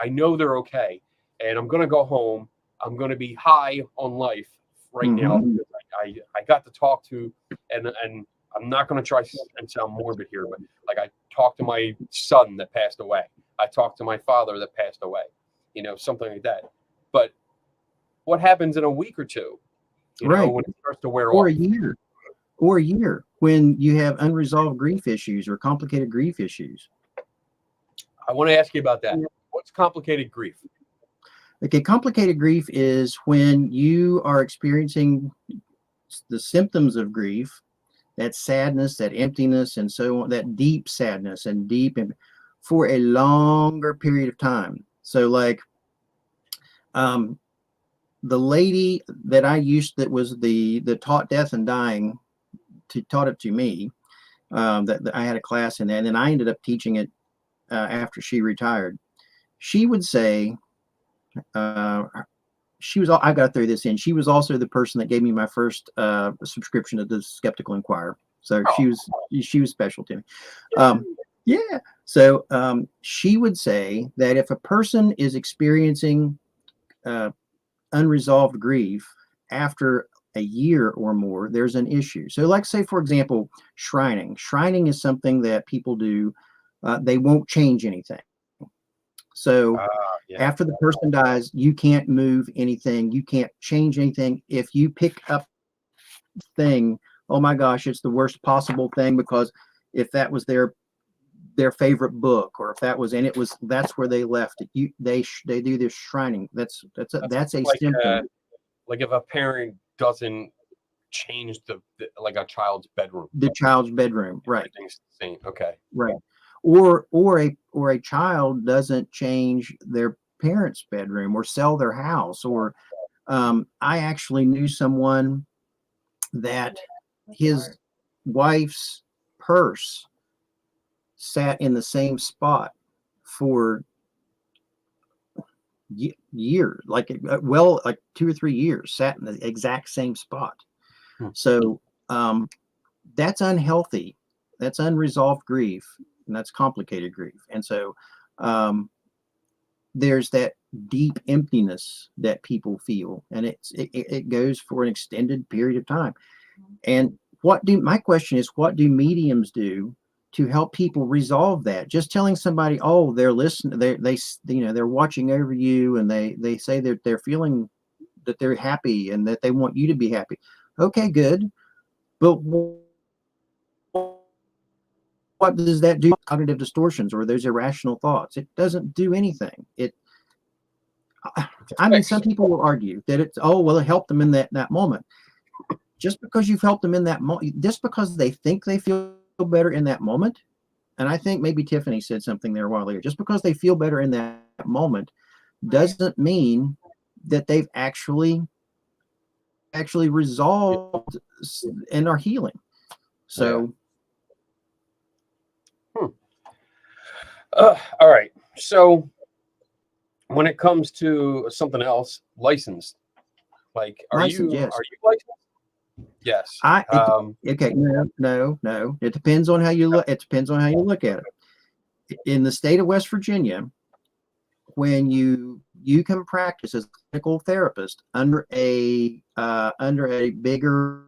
Speaker 1: I know they're okay, and I'm gonna go home. I'm gonna be high on life right now, because I got to talk to, and I'm not gonna try and sound morbid here, but like, I talked to my son that passed away. I talked to my father that passed away. Something like that. But what happens in a week or two? When it starts to wear off?
Speaker 3: Or a year when you have unresolved grief issues or complicated grief issues.
Speaker 1: I want to ask you about that. What's complicated grief?
Speaker 3: Okay, complicated grief is when you are experiencing the symptoms of grief, that sadness, that emptiness, and so on, that deep sadness and for a longer period of time. So, like, the lady that I used, that was the taught death and dying, taught it to me. That I had a class in that, and then I ended up teaching it after she retired. She would say, I got through this in. She was also the person that gave me my first subscription to the Skeptical Inquirer. So she was special to me. Yeah. So she would say that if a person is experiencing unresolved grief after a year or more, there's an issue. So, like, say, for example, shrining. Shrining is something that people do. They won't change anything. So after the person dies, you can't move anything. You can't change anything. If you pick up thing, oh my gosh, it's the worst possible thing, because if that was their favorite book, or if that was, and it was, that's where they left it. They do this shrining. That's a
Speaker 1: like
Speaker 3: symptom.
Speaker 1: Like, if a parent doesn't change like a child's bedroom.
Speaker 3: The child's bedroom, right?
Speaker 1: Everything's the same. Okay.
Speaker 3: Right. Or a child doesn't change their parents' bedroom, or sell their house, or I actually knew someone that his wife's purse sat in the same spot for years, like 2 or 3 years, sat in the exact same spot. So that's unhealthy. That's unresolved grief, and that's complicated grief. And so there's that deep emptiness that people feel, and it goes for an extended period of time. And my question is, what do mediums do to help people resolve that? Just telling somebody, oh, they're listening, they're watching over you, and they say that they're feeling that they're happy and that they want you to be happy. Okay, good. But what does that do? Cognitive distortions or those irrational thoughts? It doesn't do anything. I mean, some people will argue that it helped them in that moment. Just because you've helped them in that moment, just because they think they feel better in that moment, and I think maybe Tiffany said something there a while later, just because they feel better in that moment doesn't mean that they've actually resolved and are healing. So
Speaker 1: all right. So when it comes to something else, licensed, like, are you licensed? Yes.
Speaker 3: Okay. No. It depends on how you look. It depends on how you look at it. In the state of West Virginia, when you can practice as a clinical therapist under a bigger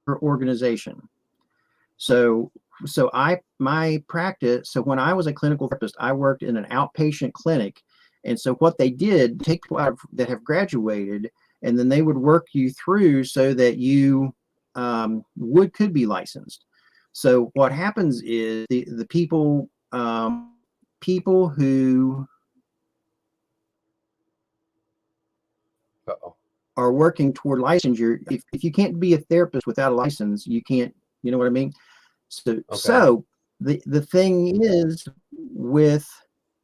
Speaker 3: organization. So my practice. So when I was a clinical therapist, I worked in an outpatient clinic, and so what they did, take people out that have graduated, and then they would work you through so that you could be licensed. So what happens is the people who are working toward licensure, if you can't be a therapist without a license, you can't You know what I mean? So,
Speaker 1: Okay.
Speaker 3: so the thing is with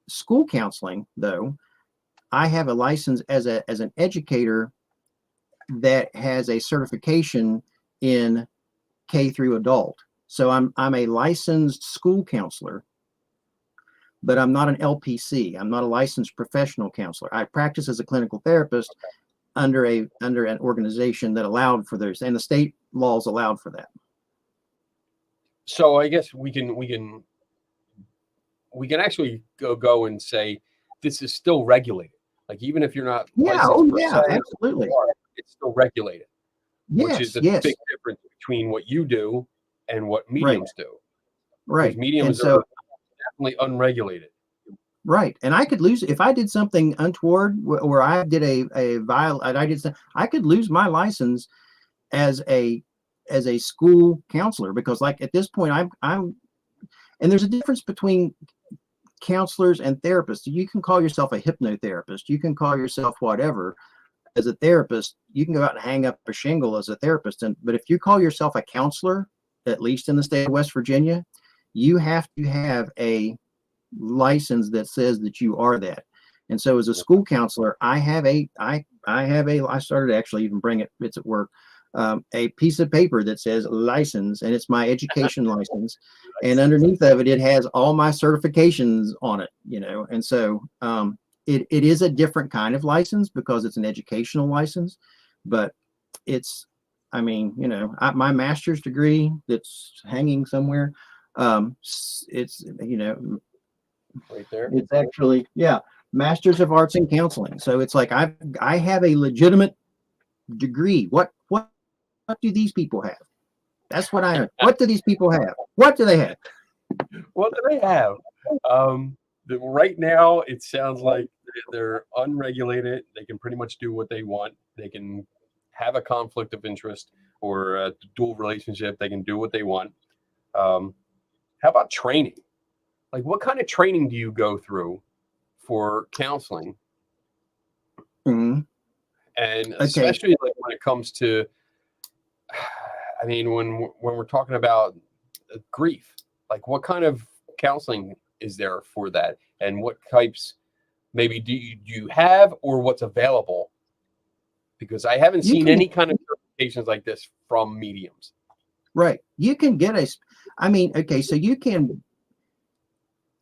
Speaker 3: school counseling, though, I have a license as an educator that has a certification in K through adult. So I'm a licensed school counselor, but I'm not an LPC. I'm not a licensed professional counselor. I practice as a clinical therapist under an organization that allowed for those, and the state laws allowed for that.
Speaker 1: So I guess we can actually go and say this is still regulated. Like even if you're not licensed per se,
Speaker 3: absolutely,
Speaker 1: it's still regulated. Which is the
Speaker 3: yes,
Speaker 1: big difference between what you do and what mediums do.
Speaker 3: Right.
Speaker 1: Because mediums
Speaker 3: so,
Speaker 1: are definitely unregulated.
Speaker 3: Right. And I could lose if I did something untoward where I did I could lose my license as a school counselor, because like at this point I'm and there's a difference between counselors and therapists. You can call yourself a hypnotherapist. You can call yourself whatever. As a therapist, you can go out and hang up a shingle as a therapist. But if you call yourself a counselor, at least in the state of West Virginia, you have to have a license that says that you are that. And so as a school counselor, I started to actually even bring it, it's at work, a piece of paper that says license, and it's my education license. And underneath of it, it has all my certifications on it, and so it is a different kind of license because it's an educational license, but it's, my master's degree that's hanging somewhere, it's,
Speaker 1: right there.
Speaker 3: It's actually, Masters of Arts in Counseling. So it's like I have a legitimate degree. What do these people have? That's what what do these people have? What do they have?
Speaker 1: What do they have? Right now, it sounds like they're unregulated. They can pretty much do what they want. They can have a conflict of interest or a dual relationship. They can do what they want. How about training? Like, what kind of training do you go through for counseling?
Speaker 3: Mm-hmm.
Speaker 1: And especially like when it comes to, when we're talking about grief, like what kind of counseling is there for that, and what types maybe do you have, or what's available? Because I haven't seen any kind of certifications like this from mediums. Right.
Speaker 3: You can get so you can.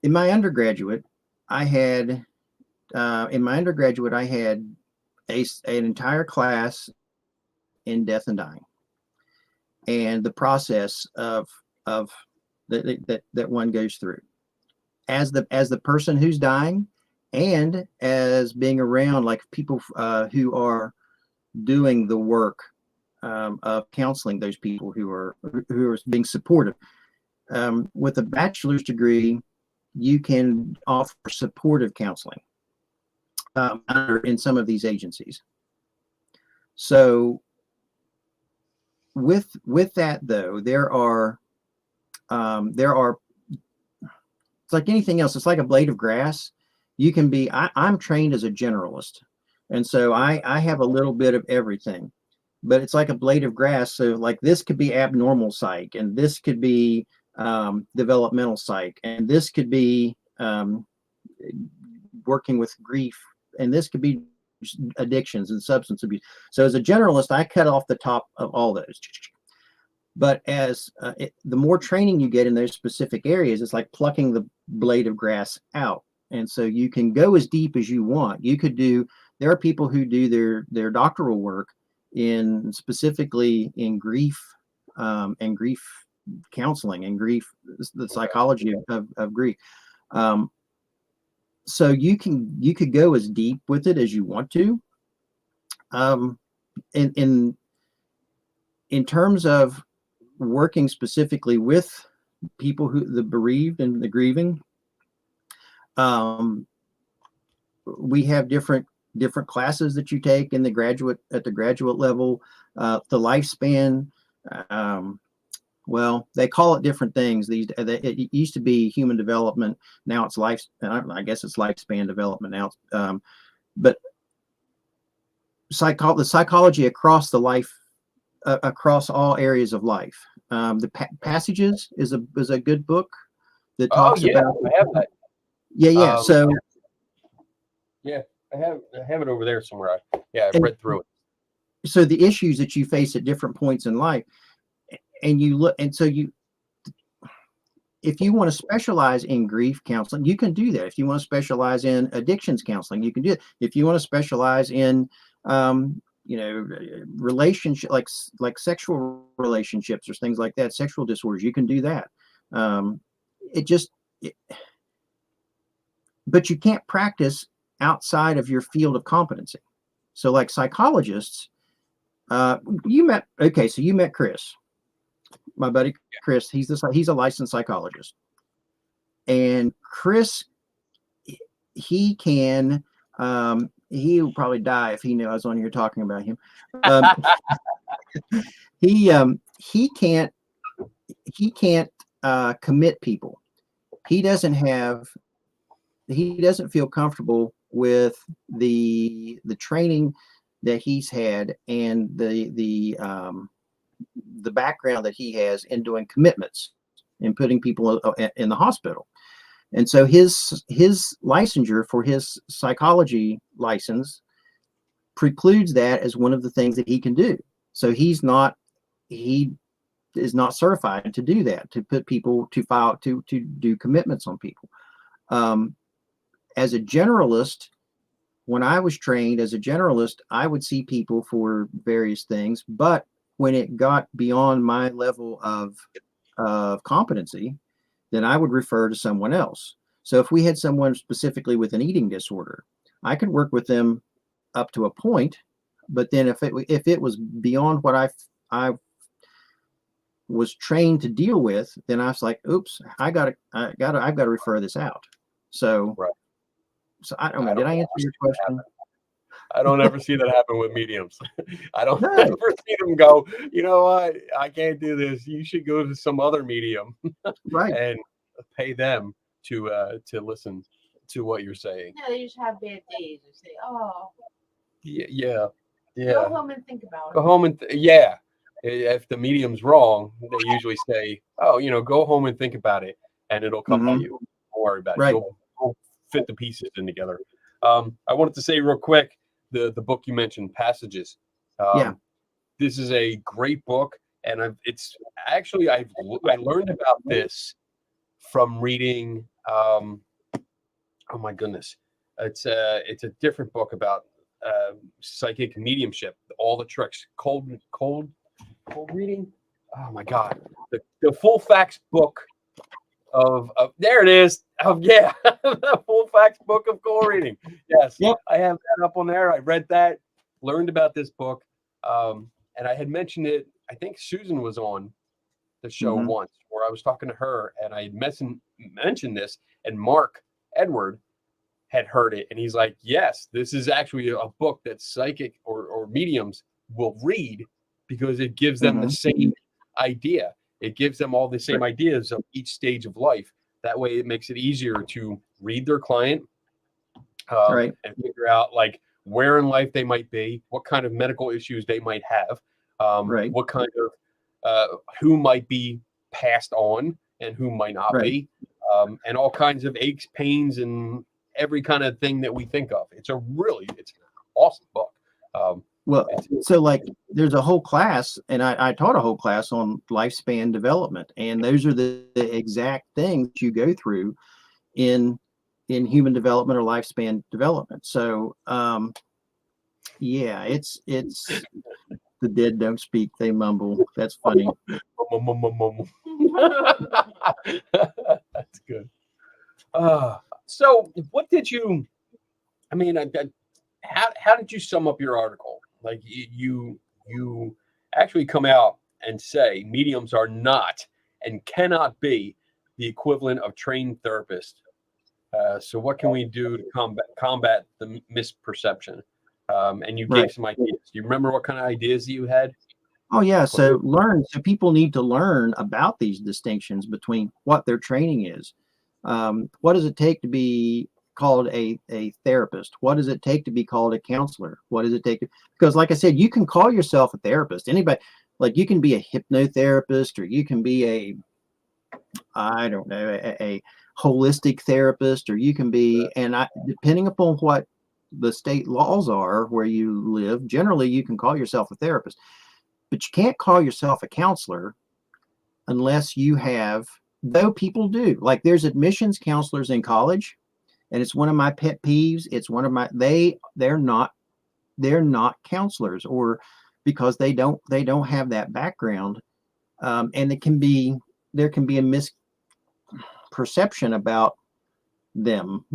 Speaker 3: In my undergraduate, I had an entire class in death and dying, and the process of that one goes through as the person who's dying, and as being around like people who are doing the work of counseling those people who are being supportive. With a bachelor's degree, you can offer supportive counseling in some of these agencies. So with that though, there are it's like anything else. It's like a blade of grass. You can be, I'm trained as a generalist. And so I have a little bit of everything, but it's like a blade of grass. So like this could be abnormal psych, and this could be developmental psych, and this could be working with grief, and this could be addictions and substance abuse. So as a generalist, I cut off the top of all those. But as the more training you get in those specific areas, it's like plucking the blade of grass out. And so you can go as deep as you want. There are people who do their doctoral work specifically in grief and grief counseling and grief, the psychology of grief. So you could go as deep with it as you want to. In terms of working specifically with people the bereaved and the grieving, we have different classes that you take at the graduate level. The lifespan, well, they call it different things. It used to be human development. Now it's I guess it's lifespan development now. But the psychology across the life across all areas of life. The Passages is a good book that
Speaker 1: Oh
Speaker 3: talks
Speaker 1: yeah,
Speaker 3: about.
Speaker 1: I have that.
Speaker 3: Yeah.
Speaker 1: Um,
Speaker 3: So,
Speaker 1: yeah, I have it over there somewhere. I've
Speaker 3: and
Speaker 1: read through it.
Speaker 3: so the issues that you face at different points in life, and you look, and so if you want to specialize in grief counseling, you can do that. If you want to specialize in addictions counseling, you can do it. If you want to specialize in, relationship, like sexual relationships or things like that, sexual disorders, you can do that. Um, it just, it, but you can't practice outside of your field of competency. So, like psychologists, so you met Chris, my buddy Chris. He's a licensed psychologist, and Chris, he can, he will probably die if he knew I was on here talking about him. Um, he can't commit people. He doesn't feel comfortable with the training that he's had and the background that he has in doing commitments and putting people in the hospital. And so his licensure for his psychology license precludes that as one of the things that he can do. So he is not certified to do that, to put people to do commitments on people. As a generalist, when I was trained as a generalist, I would see people for various things, but when it got beyond my level of competency, then I would refer to someone else. So if we had someone specifically with an eating disorder, I could work with them up to a point, but then if it was beyond what I was trained to deal with, then I was like, oops, I've got to refer this out. So,
Speaker 1: Right.
Speaker 3: So I don't know. Did I answer your question?
Speaker 1: I don't ever see that happen with mediums. I don't
Speaker 3: No.
Speaker 1: ever see them go, you know what? I can't do this. You should go to some other medium
Speaker 3: Right.
Speaker 1: and pay them to listen to what you're saying.
Speaker 2: Yeah, they just have bad days. They say, "Oh,
Speaker 1: Yeah.
Speaker 2: go home and think about
Speaker 1: Go
Speaker 2: it."
Speaker 1: home and if the medium's wrong, they usually say, "Oh, go home and think about it, and it'll come to
Speaker 3: Mhm.
Speaker 1: you. Don't worry about it.
Speaker 3: Right.
Speaker 1: You'll fit the pieces in together." I wanted to say real quick the book you mentioned, Passages.
Speaker 3: Yeah.
Speaker 1: This is a great book, and I learned about this from reading. Oh my goodness, it's a different book about psychic mediumship, all the tricks, cold reading. Oh my God, the full facts book of there it is. The full facts book of cold reading. Yes,
Speaker 3: Yep.
Speaker 1: I have that up on there. I read that, learned about this book, and I had mentioned it. I think Susan was on the show once, where I was talking to her, and I had mentioned this, and Mark Edward had heard it, and he's like, yes, this is actually a book that psychic or mediums will read because it gives them the same idea. It gives them all the same ideas of each stage of life. That way it makes it easier to read their client and figure out like where in life they might be, what kind of medical issues they might have, what kind of who might be passed on and who might not be, and all kinds of aches, pains, and every kind of thing that we think of. It's an awesome book.
Speaker 3: So like there's a whole class, and I taught a whole class on lifespan development, and those are the exact things you go through in human development or lifespan development. So it's the dead don't speak, they mumble. That's funny.
Speaker 1: That's good. So what did you, I mean, how did you sum up your article? Like you actually come out and say mediums are not and cannot be the equivalent of trained therapists. So what can we do to combat the misperception? And you gave some ideas. Do you remember what kind of ideas you had?
Speaker 3: Oh yeah. So people need to learn about these distinctions between what their training is. What does it take to be called a therapist? What does it take to be called a counselor? What does it take because like I said, you can call yourself a therapist. Anybody, Like you can be a hypnotherapist, or you can be I don't know, a holistic therapist, or you can be, and depending upon what the state laws are where you live, generally you can call yourself a therapist, but you can't call yourself a counselor unless you have, though people do. Like there's admissions counselors in college, and it's one of my pet peeves. It's one of my, they're not counselors, or because they don't have that background. And there can be a misperception about them.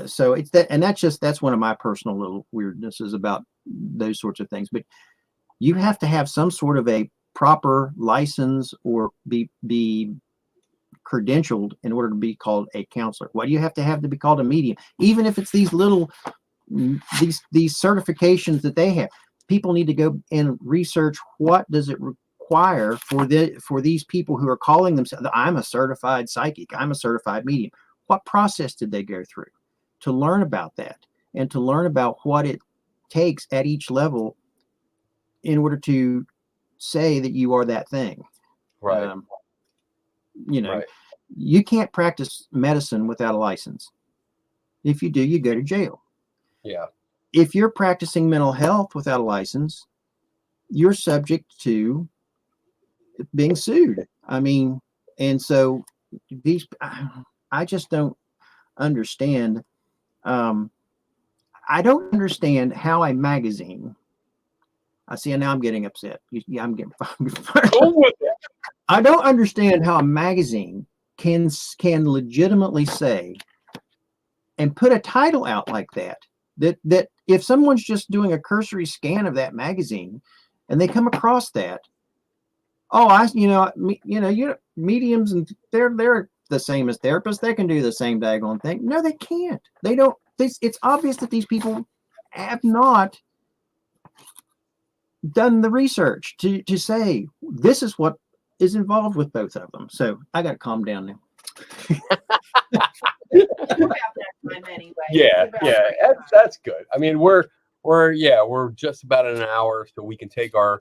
Speaker 3: So it's that, and that's one of my personal little weirdnesses about those sorts of things. But you have to have some sort of a proper license or be credentialed in order to be called a counselor. Why do you have to be called a medium? Even if it's these these certifications that they have, people need to go and research what does it require for these people who are calling themselves, I'm a certified psychic, I'm a certified medium. What process did they go through to learn about that, and to learn about what it takes at each level in order to say that you are that thing?
Speaker 1: Right.
Speaker 3: Right. You can't practice medicine without a license. If you do, you go to jail.
Speaker 1: Yeah.
Speaker 3: If you're practicing mental health without a license, you're subject to being sued. I mean, and so I just don't understand. I don't understand how a magazine. I see, and now I'm getting upset. I'm getting.
Speaker 1: Go with it.
Speaker 3: I don't understand how a magazine can legitimately say and put a title out like that if someone's just doing a cursory scan of that magazine and they come across that, mediums, and they're the same as therapists, they can do the same daggone thing. No, they can't. They don't. It's obvious that these people have not done the research to say this is what is involved with both of them. So I got to calm down now.
Speaker 1: Yeah, that's good. I mean, we're just about an hour, so we can take our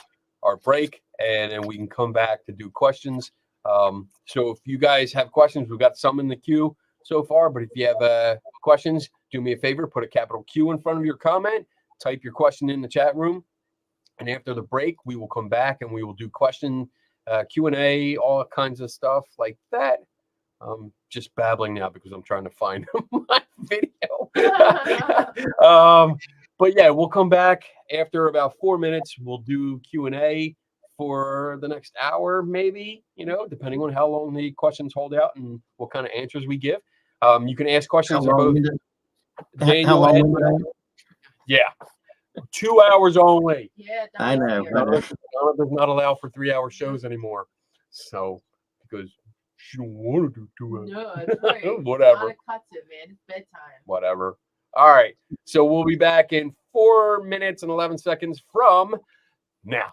Speaker 1: break, and then we can come back to do questions. So if you guys have questions, we've got some in the queue so far, but if you have questions, do me a favor, put a capital Q in front of your comment, type your question in the chat room, and after the break, we will come back and we will do question Q&A, all kinds of stuff like that. Just babbling now because I'm trying to find my video. But yeah, we'll come back after about 4 minutes. We'll do Q&A for the next hour, maybe, depending on how long the questions hold out and what kind of answers we give. You can ask questions of both Daniel and yeah, 2 hours only.
Speaker 2: Yeah,
Speaker 3: I know.
Speaker 1: None of us not allowed for 3-hour shows anymore. So because she don't want to do 2 hours.
Speaker 2: No, it's great.
Speaker 1: Whatever.
Speaker 2: A lot of cuts in, man. It's bedtime.
Speaker 1: Whatever. All right. So we'll be back in 4 minutes and 11 seconds from now.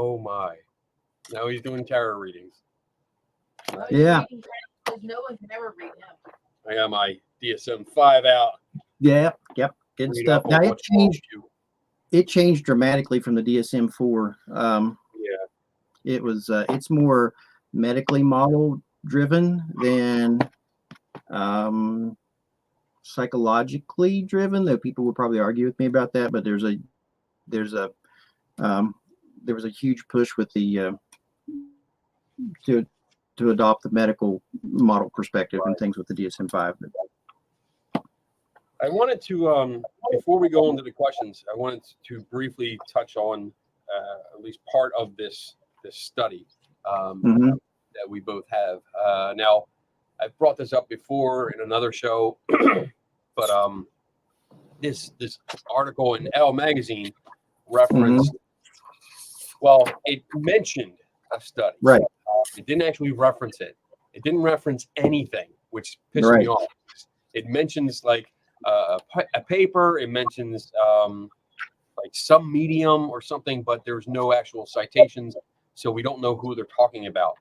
Speaker 1: Oh my! Now he's doing tarot readings.
Speaker 2: Oh,
Speaker 3: Yeah.
Speaker 2: because no one can ever read him.
Speaker 1: I got my DSM-5 out.
Speaker 3: Yeah. Yep. Good
Speaker 1: Read
Speaker 3: stuff.
Speaker 1: up on
Speaker 3: Now
Speaker 1: what's wrong with you.
Speaker 3: it changed dramatically from the DSM-4.
Speaker 1: Yeah.
Speaker 3: It was it's more medically model driven than psychologically driven, though people would probably argue with me about that. But there was a huge push with the to adopt the medical model perspective and things with the DSM-5.
Speaker 1: I wanted to, before we go into the questions, I wanted to briefly touch on at least part of this study
Speaker 3: Mhm.
Speaker 1: that we both have. Now, I've brought this up before in another show, but this article in Elle magazine referenced, well, it mentioned a study.
Speaker 3: Right.
Speaker 1: It didn't actually reference it. It didn't reference anything, which pissed me off. It mentions like a paper. It mentions like some medium or something, but there's no actual citations, so we don't know who they're talking about.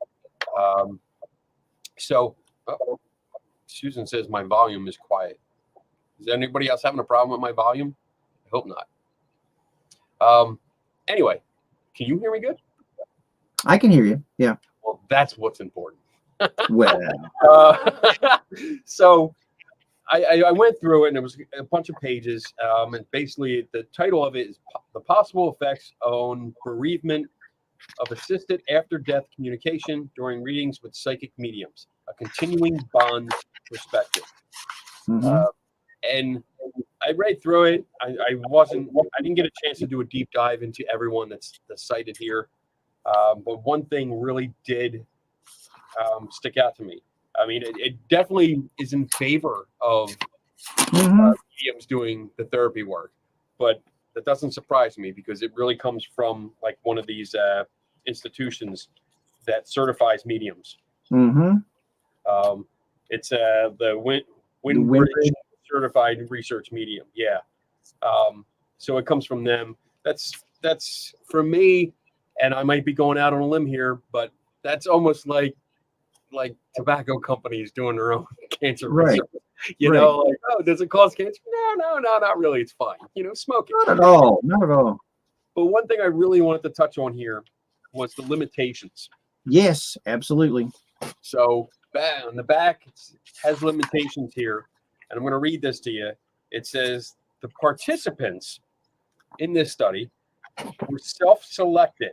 Speaker 1: Susan says my volume is quiet. Is anybody else having a problem with my volume? I hope not. Anyway, can you hear me good?
Speaker 3: I can hear you. Yeah.
Speaker 1: Well, that's what's important.
Speaker 3: Well.
Speaker 1: So I went through it, and it was a bunch of pages. And basically, the title of it is The Possible Effects on Bereavement of Assisted After-Death Communication During Readings with Psychic Mediums, a Continuing Bond Perspective. And I read through it. I didn't get a chance to do a deep dive into everyone that's cited here. But one thing really did stick out to me. I mean, it definitely is in favor of mediums doing the therapy work, but that doesn't surprise me because it really comes from like one of these institutions that certifies mediums. It's the Winbridge Certified Research Medium. Yeah. So it comes from them. That's for me, and I might be going out on a limb here, but that's almost like tobacco companies doing their own cancer research. You know, like, oh, does it cause cancer? No, not really. It's fine. You know, smoke it.
Speaker 3: Not at all. Not at all.
Speaker 1: But one thing I really wanted to touch on here was the limitations.
Speaker 3: Yes, absolutely.
Speaker 1: So on the back, it has limitations here. And I'm going to read this to you. It says the participants in this study were self-selected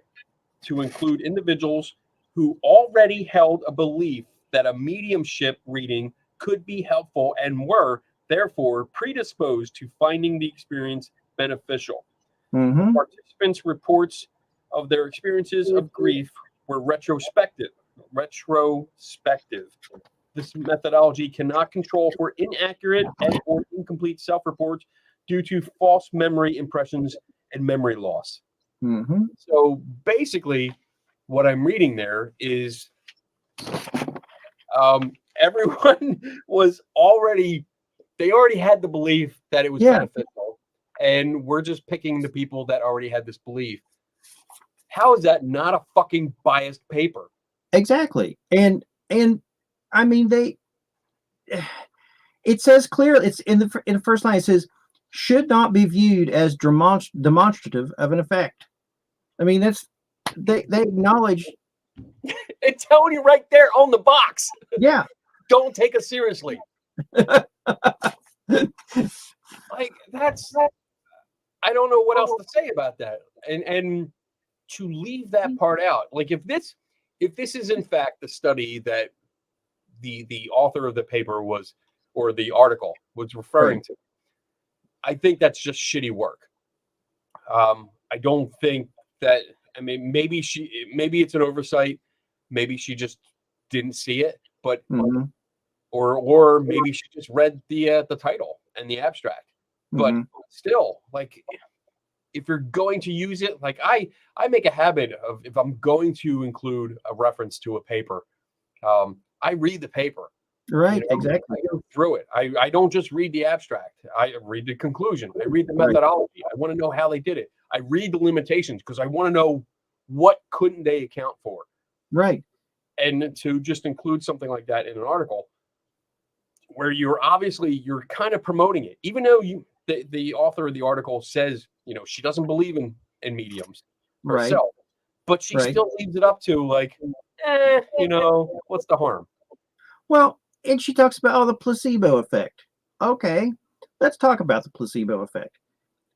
Speaker 1: to include individuals who already held a belief that a mediumship reading could be helpful and were therefore predisposed to finding the experience beneficial. Participants' reports of their experiences of grief were retrospective. This methodology cannot control for inaccurate and or incomplete self-reports due to false memory impressions and memory loss. So basically, what I'm reading there is everyone they already had the belief that it was beneficial, and we're just picking the people that already had this belief. How is that not a fucking biased paper?
Speaker 3: Exactly. And I mean, it says clearly, it's in the first line, it says, should not be viewed as demonstrative of an effect. I mean, they acknowledge.
Speaker 1: It's telling you right there on the box.
Speaker 3: Yeah.
Speaker 1: Don't take us seriously. Like I don't know what else to say about that. And to leave that part out, like if this is in fact the study that the author of the paper was, or the article was referring to, I think that's just shitty work. I don't think that, I mean, maybe it's an oversight. Maybe she just didn't see it, but or maybe she just read the title and the abstract. But still, like, if you're going to use it, like I make a habit of, if I'm going to include a reference to a paper, I read the paper.
Speaker 3: Right,
Speaker 1: you know,
Speaker 3: exactly.
Speaker 1: I go through it. I don't just read the abstract. I read the conclusion. I read the methodology. I want to know how they did it. I read the limitations because I want to know what couldn't they account for?
Speaker 3: Right.
Speaker 1: And to just include something like that in an article where you're kind of promoting it, even though the author of the article says, she doesn't believe in mediums
Speaker 3: Right.
Speaker 1: herself, but she
Speaker 3: Right.
Speaker 1: still leaves it up to like, what's the harm?
Speaker 3: Well, and she talks about the placebo effect. Okay, let's talk about the placebo effect.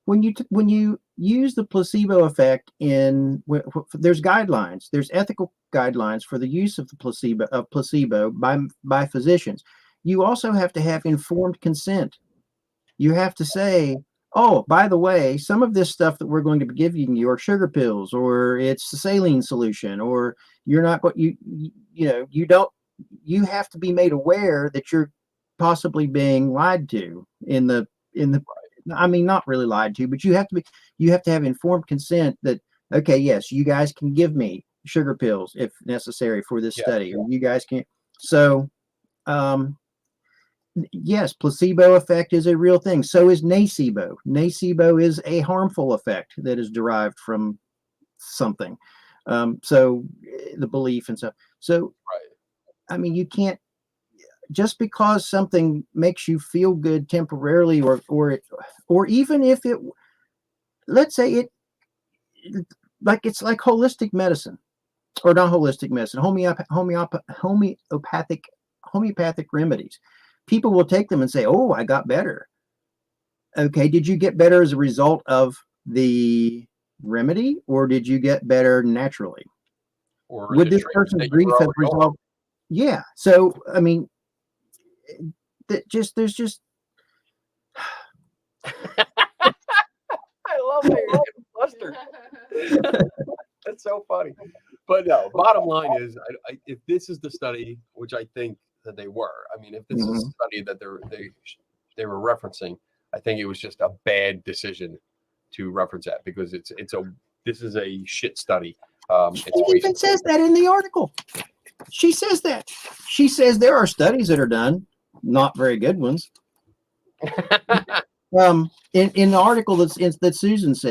Speaker 3: When you use the placebo effect there's guidelines, there's ethical guidelines for the use of the placebo by physicians. You also have to have informed consent. You have to say, oh, by the way, some of this stuff that we're going to be giving you are sugar pills, or it's a saline solution, or you're not what you don't. You have to be made aware that you're possibly being lied to in the I mean, not really lied to, but you have to have informed consent that, okay, yes, you guys can give me sugar pills if necessary for this study, or you guys can. So, yes, placebo effect is a real thing. So is nocebo. Nocebo is a harmful effect that is derived from something. So the belief and stuff. So, I mean, you can't, just because something makes you feel good temporarily, or even if it, let's say it's like holistic medicine, or not holistic medicine, homeopathic remedies. People will take them and say, oh, I got better. Okay, did you get better as a result of the remedy, or did you get better naturally?
Speaker 1: Or
Speaker 3: would this person's grief have resolved? Yeah. So, I mean, there's just
Speaker 1: I love that you're getting flustered. That's so funny. But no, bottom line is, if this is the study, which I think that they were, I mean, if this is the study that they were referencing, I think it was just a bad decision to reference that, because this is a shit study.
Speaker 3: She even says that in the article. She says that. She says there are studies that are done, not very good ones. In the article that Susan's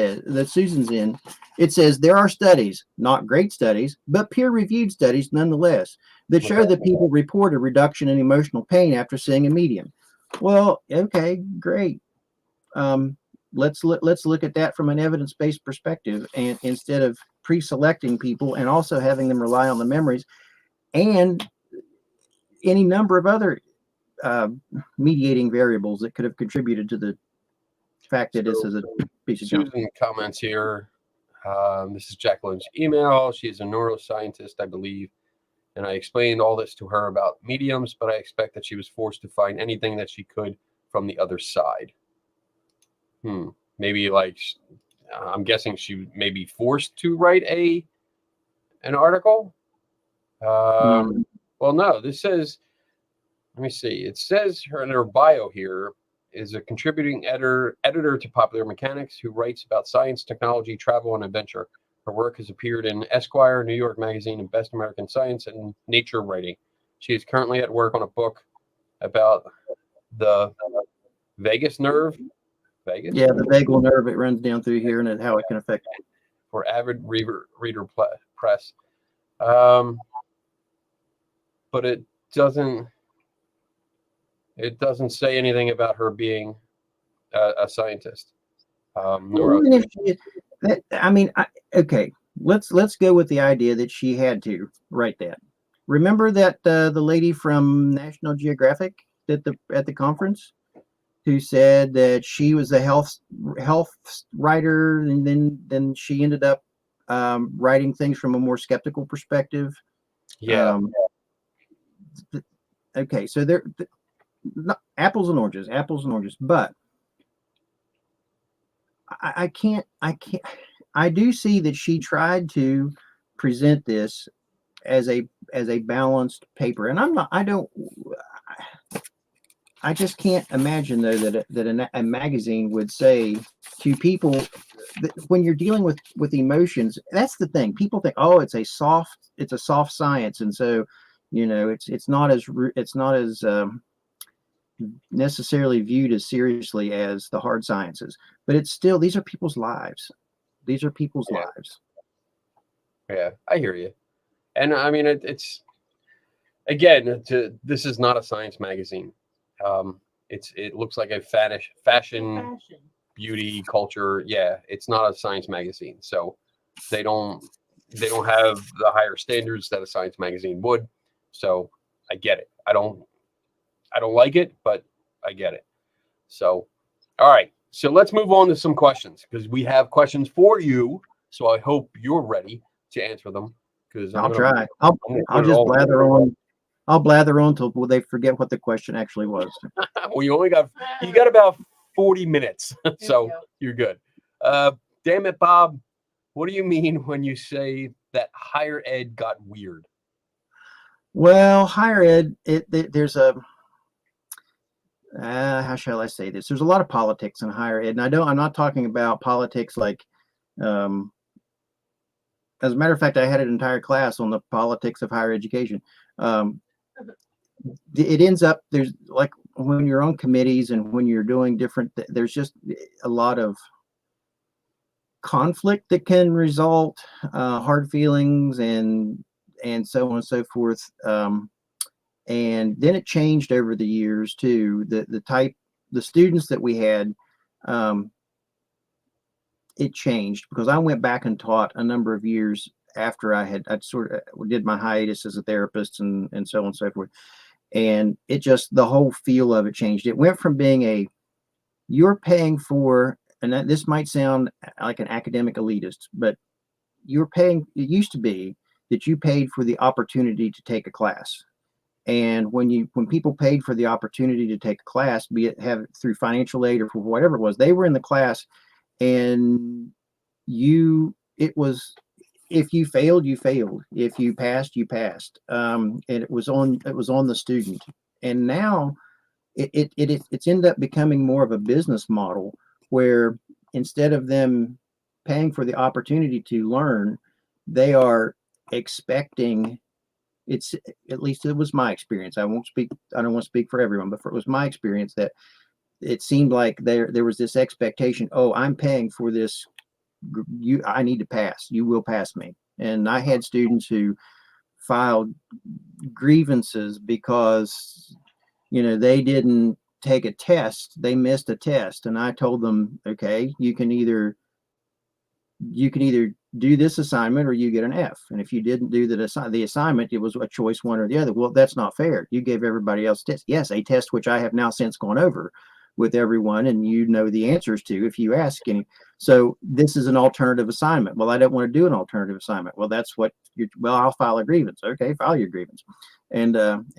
Speaker 3: in, it says there are studies, not great studies, but peer-reviewed studies nonetheless, that show that people report a reduction in emotional pain after seeing a medium. Well, okay, great. Let's look at that from an evidence-based perspective, and instead of pre-selecting people and also having them rely on the memories and any number of other mediating variables that could have contributed to the fact that this is a piece of junk.
Speaker 1: Susan comments here. This is Jacqueline's email. She is a neuroscientist, I believe, and I explained all this to her about mediums, but I expect that she was forced to find anything that she could from the other side. Maybe I'm guessing she may be forced to write an article. Well, no, this says, let me see. It says in her bio here is a contributing editor to Popular Mechanics who writes about science, technology, travel, and adventure. Her work has appeared in Esquire, New York Magazine, and Best American Science and Nature Writing. She is currently at work on a book about the vagus nerve. Vagus?
Speaker 3: Yeah, the vagal nerve, it runs down through here, and how it can affect
Speaker 1: for avid reader press. But it doesn't say anything about her being a scientist.
Speaker 3: Okay, let's go with the idea that she had to write that. Remember that the lady from National Geographic at the conference, who said that she was a health writer, and then she ended up writing things from a more skeptical perspective.
Speaker 1: Yeah.
Speaker 3: Okay, so they're apples and oranges, but I do see that she tried to present this as a balanced paper, and I just can't imagine, though, that a magazine would say to people that when you're dealing with emotions, that's the thing. People think, oh, it's a soft science, and so it's not as necessarily viewed as seriously as the hard sciences. But it's still, these are people's lives. These are people's lives.
Speaker 1: Yeah, I hear you. And I mean, it's again, this is not a science magazine. It looks like a fashion,
Speaker 2: Fashion.
Speaker 1: beauty, culture. Yeah, it's not a science magazine, so they don't have the higher standards that a science magazine would. So I get it. I don't like it, but I get it. So, all right. So let's move on to some questions because we have questions for you. So I hope you're ready to answer them because
Speaker 3: I'll try. I'll just blather on. I'll blather on till they forget what the question actually was.
Speaker 1: Well, you got about 40 minutes, so you're good. Damn it, Bob. What do you mean when you say that higher ed got weird?
Speaker 3: Well, higher ed, there's a how shall I say this? There's a lot of politics in higher ed, and I'm not talking about politics like. As a matter of fact, I had an entire class on the politics of higher education. It ends up there's like when you're on committees and when you're doing different, there's just a lot of conflict that can result, hard feelings and so on and so forth. And then it changed over the years too. The students that we had, it changed because I went back and taught a number of years after I'd sort of did my hiatus as a therapist and so on and so forth. And it just, the whole feel of it changed. It went from being you're paying for, and this might sound like an academic elitist, but it used to be that you paid for the opportunity to take a class. And when people paid for the opportunity to take a class, be it through financial aid or for whatever it was, they were in the class and it was, if you failed, you failed. If you passed, you passed. And it was on the student. And now it's ended up becoming more of a business model where instead of them paying for the opportunity to learn, they are expecting. It's, at least it was my experience. I don't want to speak for everyone, but it was my experience that it seemed like there was this expectation. Oh, I'm paying for this. I need to pass. You will pass me. And I had students who filed grievances because, they didn't take a test. They missed a test. And I told them, okay, you can either do this assignment or you get an F. And if you didn't do the assignment, it was a choice, one or the other. Well, that's not fair. You gave everybody else tests. Yes, a test which I have now since gone over with everyone, and the answers to if you ask any. So this is an alternative assignment. Well, I don't want to do an alternative assignment. Well, that's what I'll file a grievance. Okay, file your grievance. And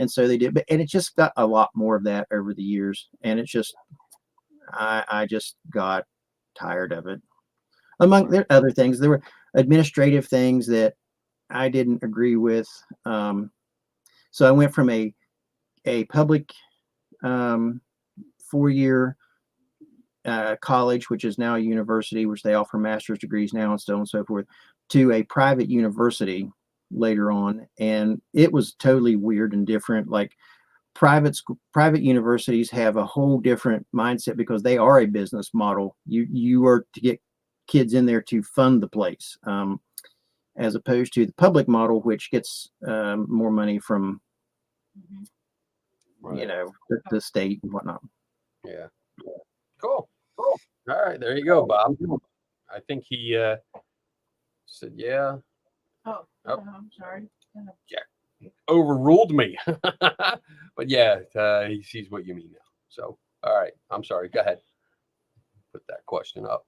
Speaker 3: so they did, and it just got a lot more of that over the years. And it's just, I just got tired of it. Among other things, there were administrative things that I didn't agree with. So I went from a public 4-year college, which is now a university, which they offer master's degrees now and so on and so forth, to a private university later on. And it was totally weird and different. Like private universities have a whole different mindset because they are a business model. You are to get kids in there to fund the place, as opposed to the public model, which gets more money from, the state and whatnot.
Speaker 1: Yeah. Cool. All right. There you go, Bob. I think he said, yeah.
Speaker 2: Oh, I'm sorry.
Speaker 1: Yeah. Overruled me. But yeah, he sees what you mean now. So, all right. I'm sorry. Go ahead. Put that question up.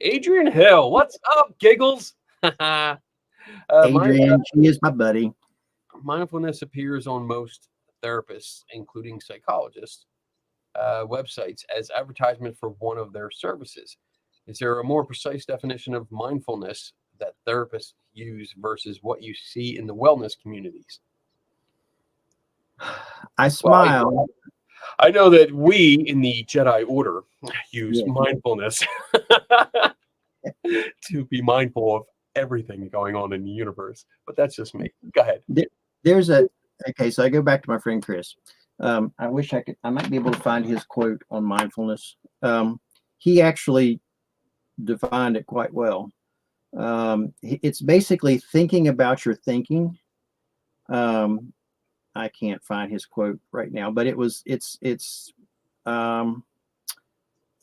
Speaker 1: Adrian Hill, what's up, Giggles?
Speaker 3: Adrian, she is my buddy.
Speaker 1: Mindfulness appears on most therapists, including psychologists, websites as advertisement for one of their services. Is there a more precise definition of mindfulness that therapists use versus what you see in the wellness communities?
Speaker 3: I smile.
Speaker 1: Well, I know that we in the Jedi Order use mindfulness to be mindful of everything going on in the universe, but that's just me. Go ahead.
Speaker 3: Okay, so I go back to my friend Chris. I wish I might be able to find his quote on mindfulness. He actually defined it quite well. It's basically thinking about your thinking. I can't find his quote right now, but it's um,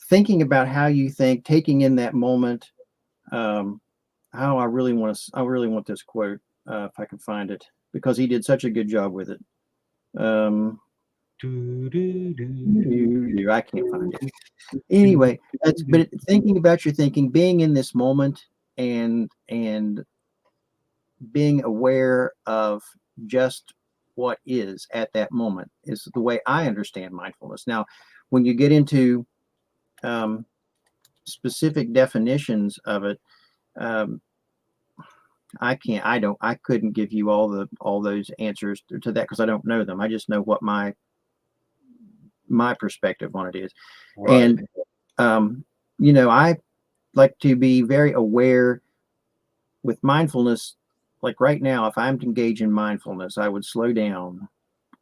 Speaker 3: thinking about how you think, taking in that moment. How I really want this quote, if I can find it, because he did such a good job with it. I can't find it. Anyway, but thinking about your thinking, being in this moment, and being aware of just what is at that moment is the way I understand mindfulness. Now, when you get into specific definitions of it, um, I couldn't give you all those answers to that because I don't know them. I just know what my perspective on it is.
Speaker 1: Right.
Speaker 3: And I like to be very aware with mindfulness. Like right now, if I'm engaged in mindfulness, I would slow down.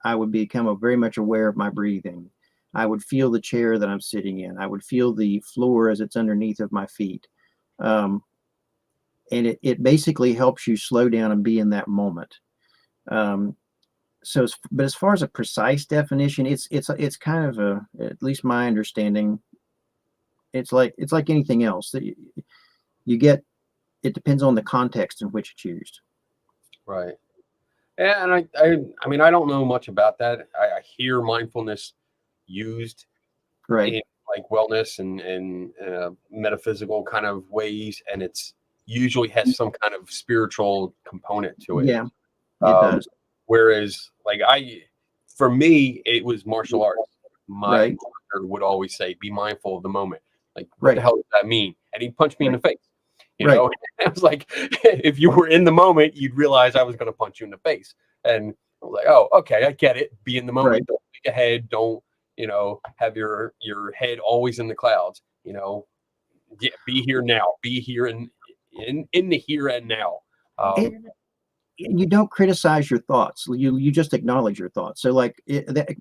Speaker 3: I would become very much aware of my breathing. I would feel the chair that I'm sitting in. I would feel the floor as it's underneath of my feet. And it basically helps you slow down and be in that moment. But as far as a precise definition, it's kind of at least my understanding, it's like anything else that you get. It depends on the context in which it's used.
Speaker 1: Right. Yeah, and I mean, I don't know much about that. I hear mindfulness used
Speaker 3: Right.
Speaker 1: in like wellness and metaphysical kind of ways, and it's usually has some kind of spiritual component to it.
Speaker 3: Yeah, it does.
Speaker 1: Whereas, like for me, it was martial arts. My
Speaker 3: Right.
Speaker 1: instructor would always say, "Be mindful of the moment." Like, what
Speaker 3: Right.
Speaker 1: the hell does that mean? And he'd punch me in the face. You
Speaker 3: Right.
Speaker 1: know, I was like, if you were in the moment, you'd realize I was going to punch you in the face. And I was like, oh, okay, I get it. Be in the moment.
Speaker 3: Right.
Speaker 1: Don't think ahead. Don't, have your head always in the clouds. Yeah, be here now. Be here in the here and now.
Speaker 3: You don't criticize your thoughts. You just acknowledge your thoughts. So like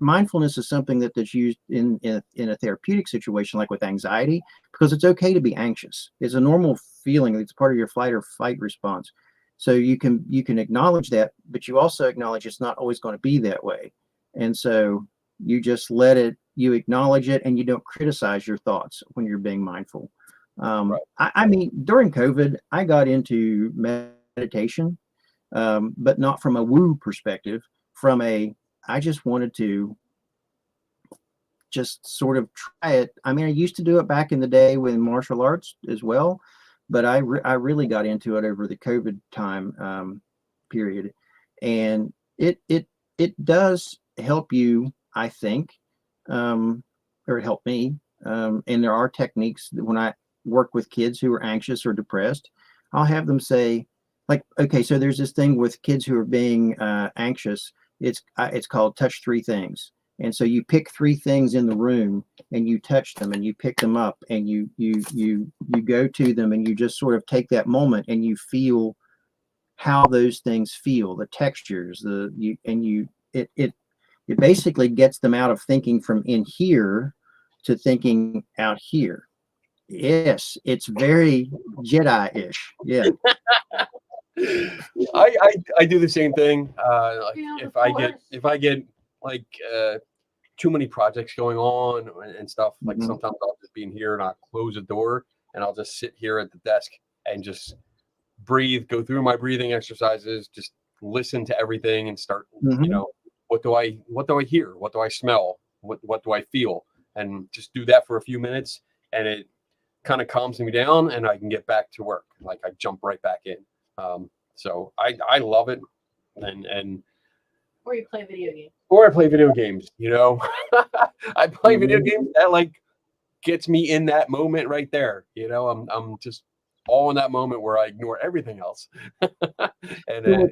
Speaker 3: mindfulness is something that's used in a therapeutic situation, like with anxiety, because it's okay to be anxious. It's a normal feeling. It's part of your flight or fight response. So you can acknowledge that, but you also acknowledge it's not always going to be that way. And so you just let it, you acknowledge it, and you don't criticize your thoughts when you're being mindful.
Speaker 1: Right.
Speaker 3: I mean, during COVID, I got into meditation, but not from a woo perspective, I just wanted to just sort of try it. I mean, I used to do it back in the day with martial arts as well, but I really got into it over the COVID time period, and it does help you, I think, or it helped me. And there are techniques that when I work with kids who are anxious or depressed, I'll have them say, like, okay, so there's this thing with kids who are being anxious. It's called touch three things. And so you pick three things in the room and you touch them and you pick them up and you go to them and you just sort of take that moment and you feel how those things feel, the textures, it basically gets them out of thinking from in here to thinking out here. Yes, it's very Jedi-ish. Yeah.
Speaker 1: I do the same thing. Like
Speaker 2: Yeah,
Speaker 1: if
Speaker 2: of
Speaker 1: I get like too many projects going on and stuff, like
Speaker 3: Mhm.
Speaker 1: sometimes I'll just be in here and I'll close the door and I'll just sit here at the desk and just breathe, go through my breathing exercises, just listen to everything and start,
Speaker 3: Mhm.
Speaker 1: what do I hear? What do I smell? What do I feel? And just do that for a few minutes and it kind of calms me down and I can get back to work. Like I jump right back in. So I love it. And
Speaker 2: Or you play video games.
Speaker 1: or I play video games, I play video
Speaker 3: Mhm.
Speaker 1: games that like gets me in that moment right there. I'm just all in that moment where I ignore everything else. And
Speaker 3: Well,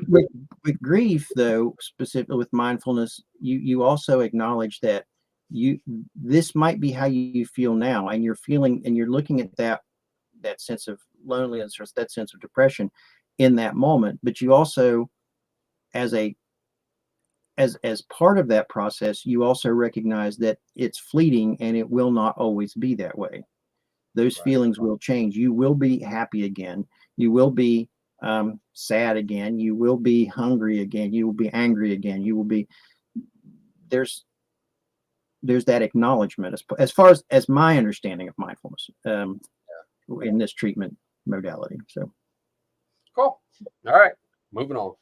Speaker 3: with grief, though, specifically with mindfulness, you also acknowledge that this might be how you feel now, and you're looking at that sense of loneliness or that sense of depression in that moment. But you also, as part of that process, you also recognize that it's fleeting and it will not always be that way. Those
Speaker 1: right,
Speaker 3: feelings will change. You will be happy again. You will be sad again. You will be hungry again. You will be angry again. You will be there's that acknowledgement as far as my understanding of mindfulness in this treatment modality. So
Speaker 1: Cool. All right, moving on.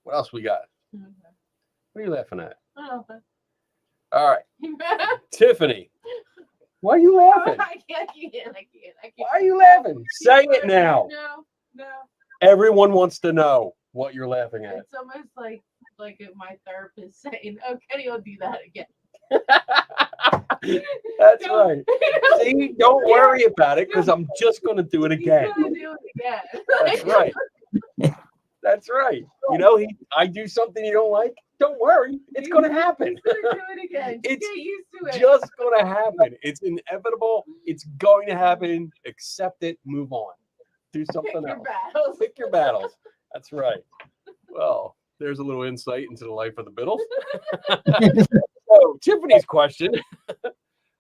Speaker 1: What else we got?
Speaker 2: Okay.
Speaker 1: What are you laughing at?
Speaker 2: Oh,
Speaker 1: All right,
Speaker 2: okay.
Speaker 1: Tiffany. Why are you laughing?
Speaker 2: I can't.
Speaker 1: Why are you laughing? Say it now.
Speaker 2: No.
Speaker 1: Everyone wants to know what you're laughing at.
Speaker 2: It's almost like my therapist saying, "Oh, Kenny will do that again."
Speaker 1: That's
Speaker 2: Don't-
Speaker 1: right. See, don't worry about it because I'm just going to do it
Speaker 2: He's
Speaker 1: again.
Speaker 2: gonna do it again.
Speaker 1: That's right. That's right. You know, I do something you don't like. Don't worry, it's going to happen.
Speaker 2: He's gonna do it again.
Speaker 1: It's
Speaker 2: Get used to it.
Speaker 1: Just going to happen. It's inevitable. It's going to happen. Accept it. Move on. Do something
Speaker 2: Pick your
Speaker 1: else.
Speaker 2: battles.
Speaker 1: Pick your battles. That's right. Well, there's a little insight into the life of the Biddles. So, Tiffany's question.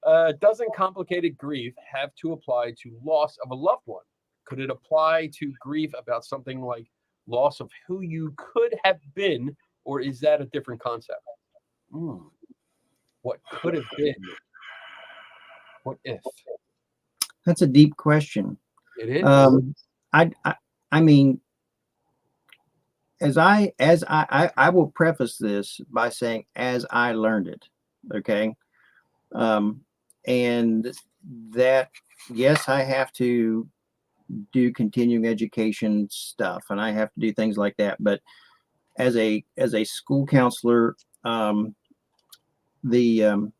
Speaker 1: Doesn't complicated grief have to apply to loss of a loved one? Could it apply to grief about something like loss of who you could have been, or is that a different concept? What could have been? What if?
Speaker 3: that's a deep question.
Speaker 1: It is.
Speaker 3: I mean, as I will preface this by saying as I learned it, okay, and that yes, I have to do continuing education stuff, and I have to do things like that. But as a school counselor, the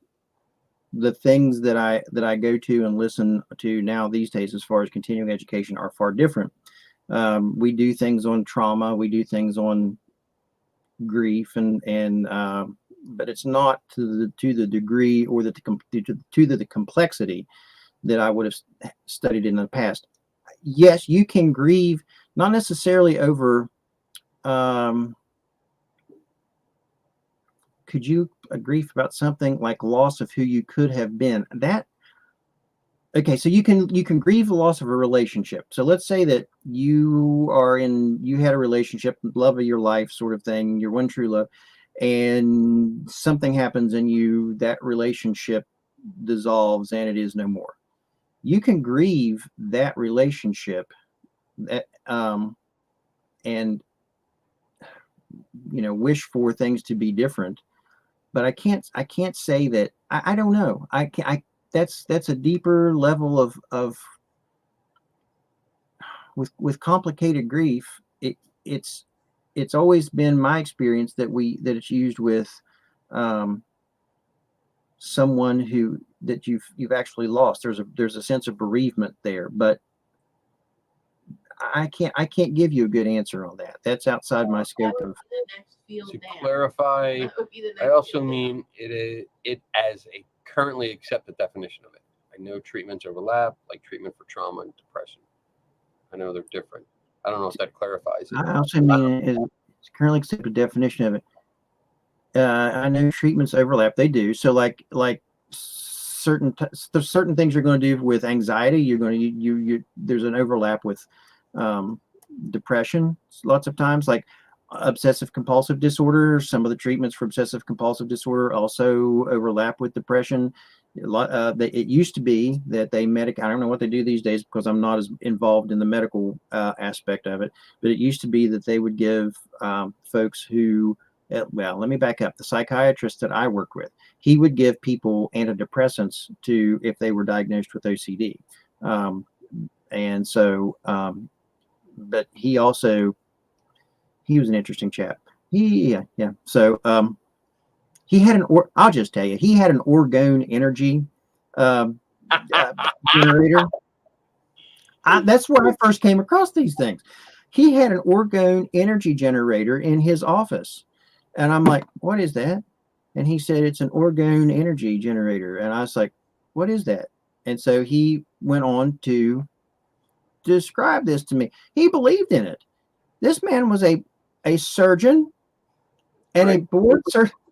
Speaker 3: things that I go to and listen to now these days, as far as continuing education, are far different. We do things on trauma, we do things on grief, and but it's not to the degree or to the complexity that I would have studied in the past. Yes, you can grieve, not necessarily over. Could you grieve about something like loss of who you could have been? That okay, so you can grieve the loss of a relationship. So let's say that you had a relationship, love of your life, sort of thing, your one true love, and something happens and that relationship dissolves and it is no more. You can grieve that relationship, that and wish for things to be different. But I can't say that. I don't know. That's a deeper level of with complicated grief. It's always been my experience that it's used with someone that you've actually lost. There's a sense of bereavement there, but I can't give you a good answer on that. That's outside my scope of.
Speaker 1: To clarify, I also mean it as a currently accepted definition of it. I know treatments overlap, like treatment for trauma and depression. I know they're different. I don't know if that clarifies it.
Speaker 3: I also mean it's currently accepted definition of it. I know treatments overlap. They do. So like certain things you're going to do with anxiety. You're going to there's an overlap with depression. Lots of times, like obsessive compulsive disorder. Some of the treatments for obsessive compulsive disorder also overlap with depression. It used to be that they I don't know what they do these days because I'm not as involved in the medical aspect of it, but it used to be that they would give folks who, well, let me back up. The psychiatrist that I work with, he would give people antidepressants if they were diagnosed with OCD. And so, but he was an interesting chap. Yeah. So, he had I'll just tell you, he had an orgone energy generator. That's where I first came across these things. He had an orgone energy generator in his office. And I'm like, what is that? And he said, it's an orgone energy generator. And I was like, what is that? And so he went on to describe this to me. He believed in it. This man was a surgeon and a board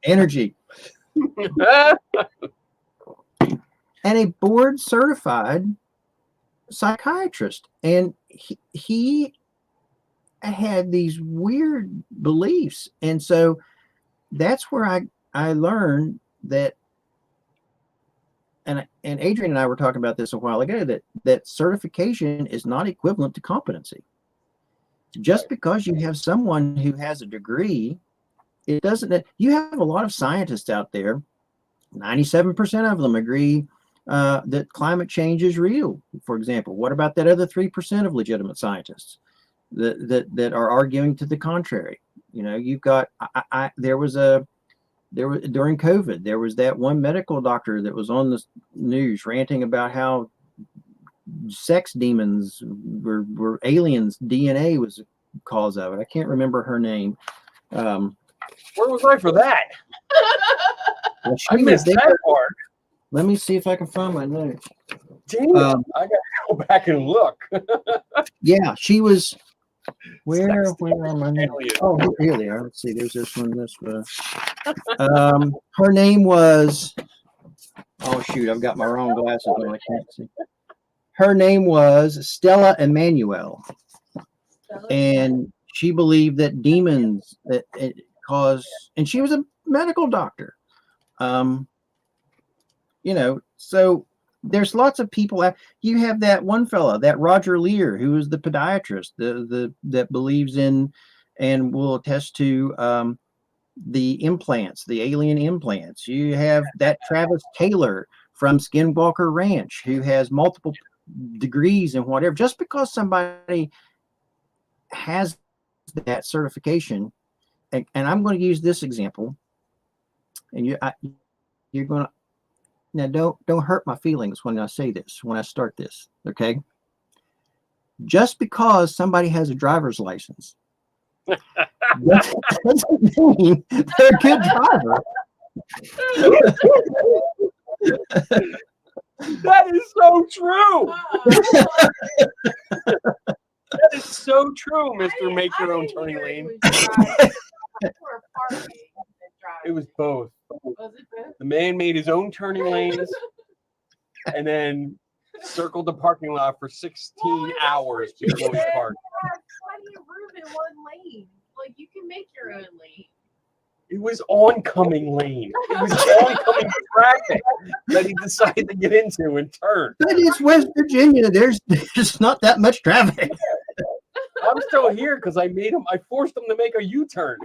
Speaker 3: energy and a board certified psychiatrist. And he had these weird beliefs. And so that's where I learned that, and Adrian and I were talking about this a while ago, that certification is not equivalent to competency. Just because you have someone who has a degree, it doesn't. You have a lot of scientists out there. 97% of them agree that climate change is real. For example, what about that other 3% of legitimate scientists that are arguing to the contrary? You know, you've got. There was during COVID, there was that one medical doctor that was on the news ranting about how sex demons were aliens. DNA was the cause of it. I can't remember her name.
Speaker 1: Where was I for that?
Speaker 3: Well,
Speaker 1: I missed that part.
Speaker 3: Let me see if I can find my notes.
Speaker 1: Damn, I gotta go back and look.
Speaker 3: Yeah, she was. Where are my notes? Oh, here they are. Let's see. There's this one. This one. Her name was. Oh shoot! I've got my wrong glasses on. I can't see. Her name was Stella Emanuel, and she believed that demons it cause, and she was a medical doctor. You know, so there's lots of people. You have that one fella, that Roger Lear, who is the podiatrist, that believes in and will attest to the implants, the alien implants. You have that Travis Taylor from Skinwalker Ranch, who has multiple degrees and whatever. Just because somebody has that certification, and I'm going to use this example, and you're going to. Now, don't hurt my feelings when I say this, when I start this, okay? Just because somebody has a driver's license doesn't mean they're a good driver.
Speaker 1: That is so true. That is so true, Mr. Make Your Own Turning Lane. It was both.
Speaker 2: Was it both?
Speaker 1: The man made his own turning lanes and then circled the parking lot for 16 hours before he parked.
Speaker 2: Plenty of room in one lane. Like, you can make your own lane.
Speaker 1: It was oncoming lane. It was oncoming traffic that he decided to get into and turn.
Speaker 3: But it's West Virginia. There's not that much traffic.
Speaker 1: I'm still here because I forced him to make a U-turn.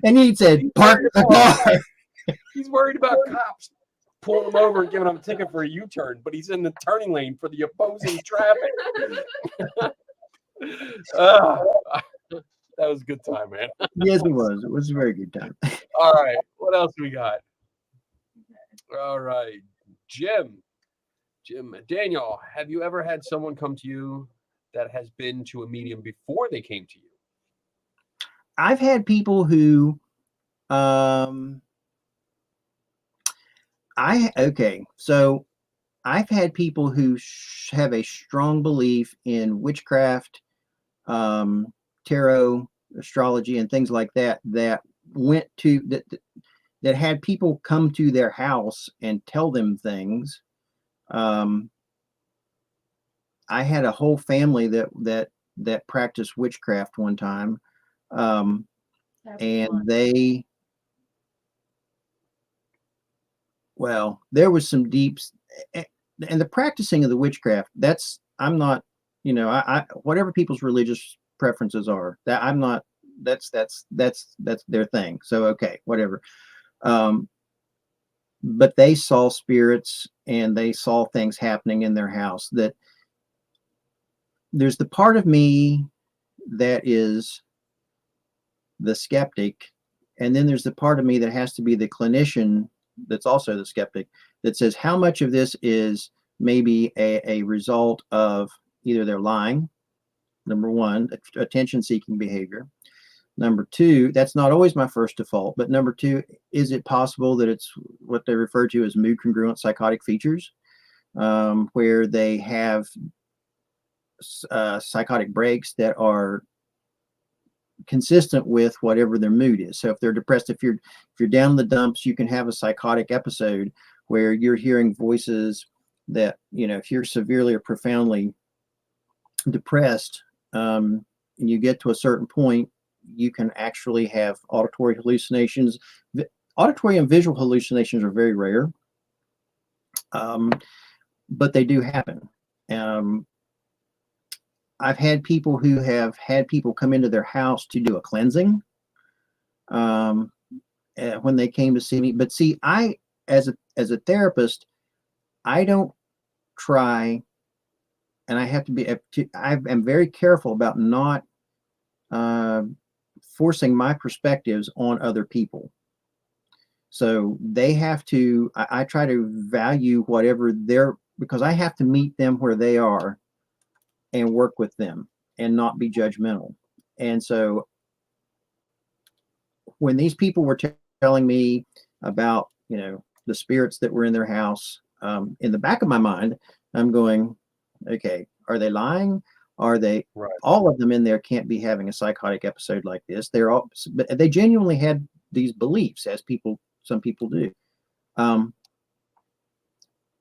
Speaker 3: And he said, park the car.
Speaker 1: He's worried about cops pulling him over and giving him a ticket for a U-turn, but he's in the turning lane for the opposing traffic. That was a good time, man.
Speaker 3: Yes, it was. It was a very good time.
Speaker 1: All right. What else we got? All right. Jim, Daniel, have you ever had someone come to you that has been to a medium before they came to you?
Speaker 3: I've had people who, so I've had people who have a strong belief in witchcraft, tarot, astrology, and things like that, that had people come to their house and tell them things. I had a whole family that practiced witchcraft one time. And there was some deeps, and the practicing of the witchcraft, I'm not, I whatever people's religious preferences are, that I'm not, that's their thing. So, okay, whatever. But they saw spirits and they saw things happening in their house. That there's the part of me that is the skeptic, and then there's the part of me that has to be the clinician that's also the skeptic, that says how much of this is maybe a result of either they're lying, number one, attention-seeking behavior. Number two, that's not always my first default, but number two, is it possible that it's what they refer to as mood congruent psychotic features, where they have psychotic breaks that are consistent with whatever their mood is. So if they're depressed, if you're down in the dumps, you can have a psychotic episode where you're hearing voices that, if you're severely or profoundly depressed, and you get to a certain point, you can actually have auditory hallucinations. Auditory and visual hallucinations are very rare, but they do happen. I've had people who have had people come into their house to do a cleansing when they came to see me. But see, I, as a therapist, I don't try, and I have to be. I'm very careful about not forcing my perspectives on other people. So they have to. I try to value whatever they're, because I have to meet them where they are and work with them and not be judgmental. And so when these people were telling me about, the spirits that were in their house, in the back of my mind, I'm going, okay, are they lying? Are they,
Speaker 1: Right.
Speaker 3: All of them in there can't be having a psychotic episode like this. But they genuinely had these beliefs, as some people do.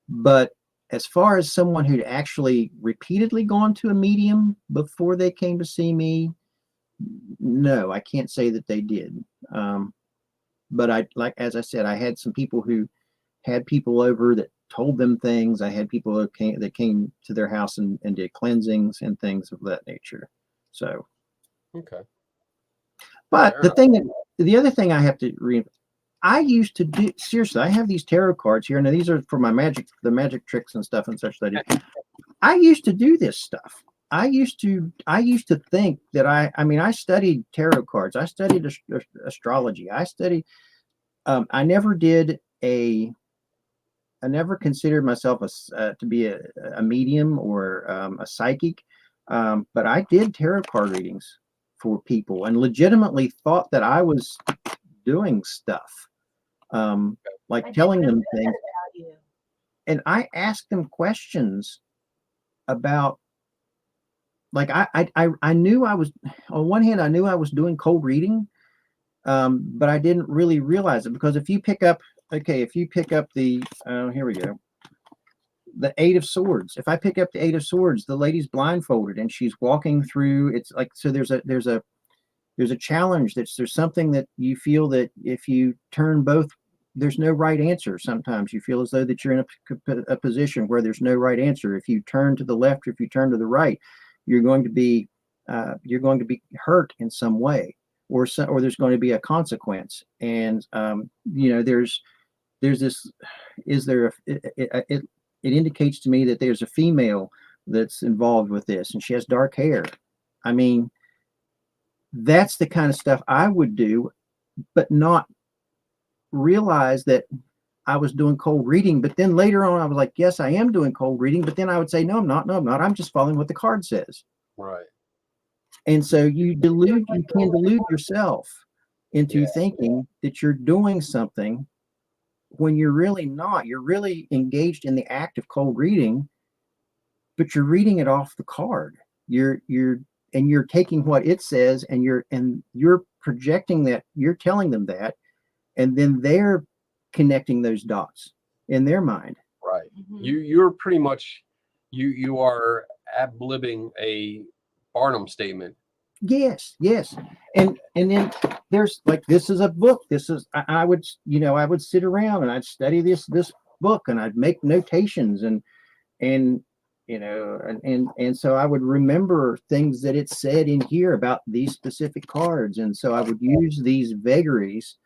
Speaker 3: But as far as someone who'd actually repeatedly gone to a medium before they came to see me, no, I can't say that they did. But as I said, I had some people who had people over that told them things. I had people that came to their house and did cleansings and things of that nature. So,
Speaker 1: Okay.
Speaker 3: but
Speaker 1: Fair
Speaker 3: the other thing I have to read, I used to do, seriously, I have these tarot cards here. Now these are for the magic tricks and stuff and such that I used to do this stuff. I used to think that I studied tarot cards. I studied astrology. I never considered myself to be a medium or a psychic. But I did tarot card readings for people and legitimately thought that I was doing stuff, like telling them things. And I asked them questions about, like, I knew I was, on one hand, I knew I was doing cold reading, but I didn't really realize it, because if you pick up the, here we go, the Eight of Swords. If I pick up the Eight of Swords, the lady's blindfolded and she's walking through. It's like, so there's a challenge. There's something that you feel that if you turn both, there's no right answer. Sometimes you feel as though that you're in a position where there's no right answer. If you turn to the left or if you turn to the right, you're going to be hurt in some way, or there's going to be a consequence. And there's this. It indicates to me that there's a female that's involved with this, and she has dark hair. I mean, that's the kind of stuff I would do, but not realize that I was doing cold reading. But then later on, I was like, yes, I am doing cold reading. But then I would say, no, I'm not. I'm just following what the card says.
Speaker 1: Right.
Speaker 3: And so you can delude yourself into thinking that you're doing something when you're really not. You're really engaged in the act of cold reading, but you're reading it off the card. You're taking what it says and you're projecting that, you're telling them that, and then they're connecting those dots in their mind.
Speaker 1: Right.
Speaker 2: Mm-hmm.
Speaker 1: You're pretty much you are ad-libbing a Barnum statement.
Speaker 3: Yes. And then there's, like, this is a book. I would sit around and I'd study this book and I'd make notations and so I would remember things that it said in here about these specific cards. And so I would use these vagaries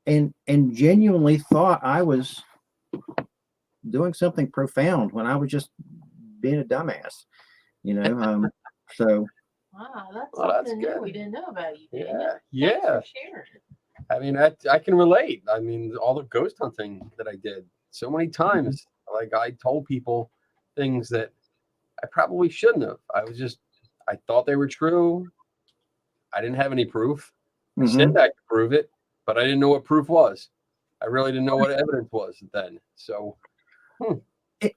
Speaker 3: and genuinely thought I was doing something profound when I was just being a dumbass, so.
Speaker 2: Wow, that's
Speaker 1: That's
Speaker 2: something
Speaker 1: good.
Speaker 2: new we didn't know about you.
Speaker 1: Yeah.
Speaker 2: Thanks for sharing.
Speaker 1: I mean, I can relate. I mean, all the ghost hunting that I did so many times, like, I told people things that I probably shouldn't have. I thought they were true. I didn't have any proof. I said that I could prove it, but I didn't know what proof was. I really didn't know what evidence was then. So,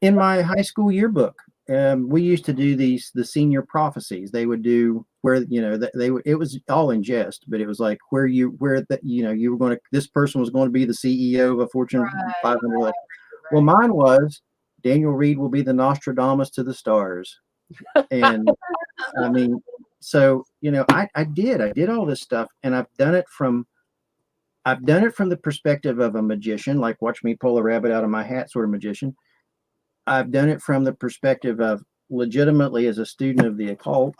Speaker 3: in my high school yearbook, we used to do the senior prophecies. They would do where, it was all in jest, but it was like you were going to, this person was going to be the CEO of a Fortune 500. Right. Well, mine was Daniel Reed will be the Nostradamus to the stars. And I mean, so, I did all this stuff, and I've done it from the perspective of a magician, like watch me pull a rabbit out of my hat sort of magician. I've done it from the perspective of legitimately as a student of the occult.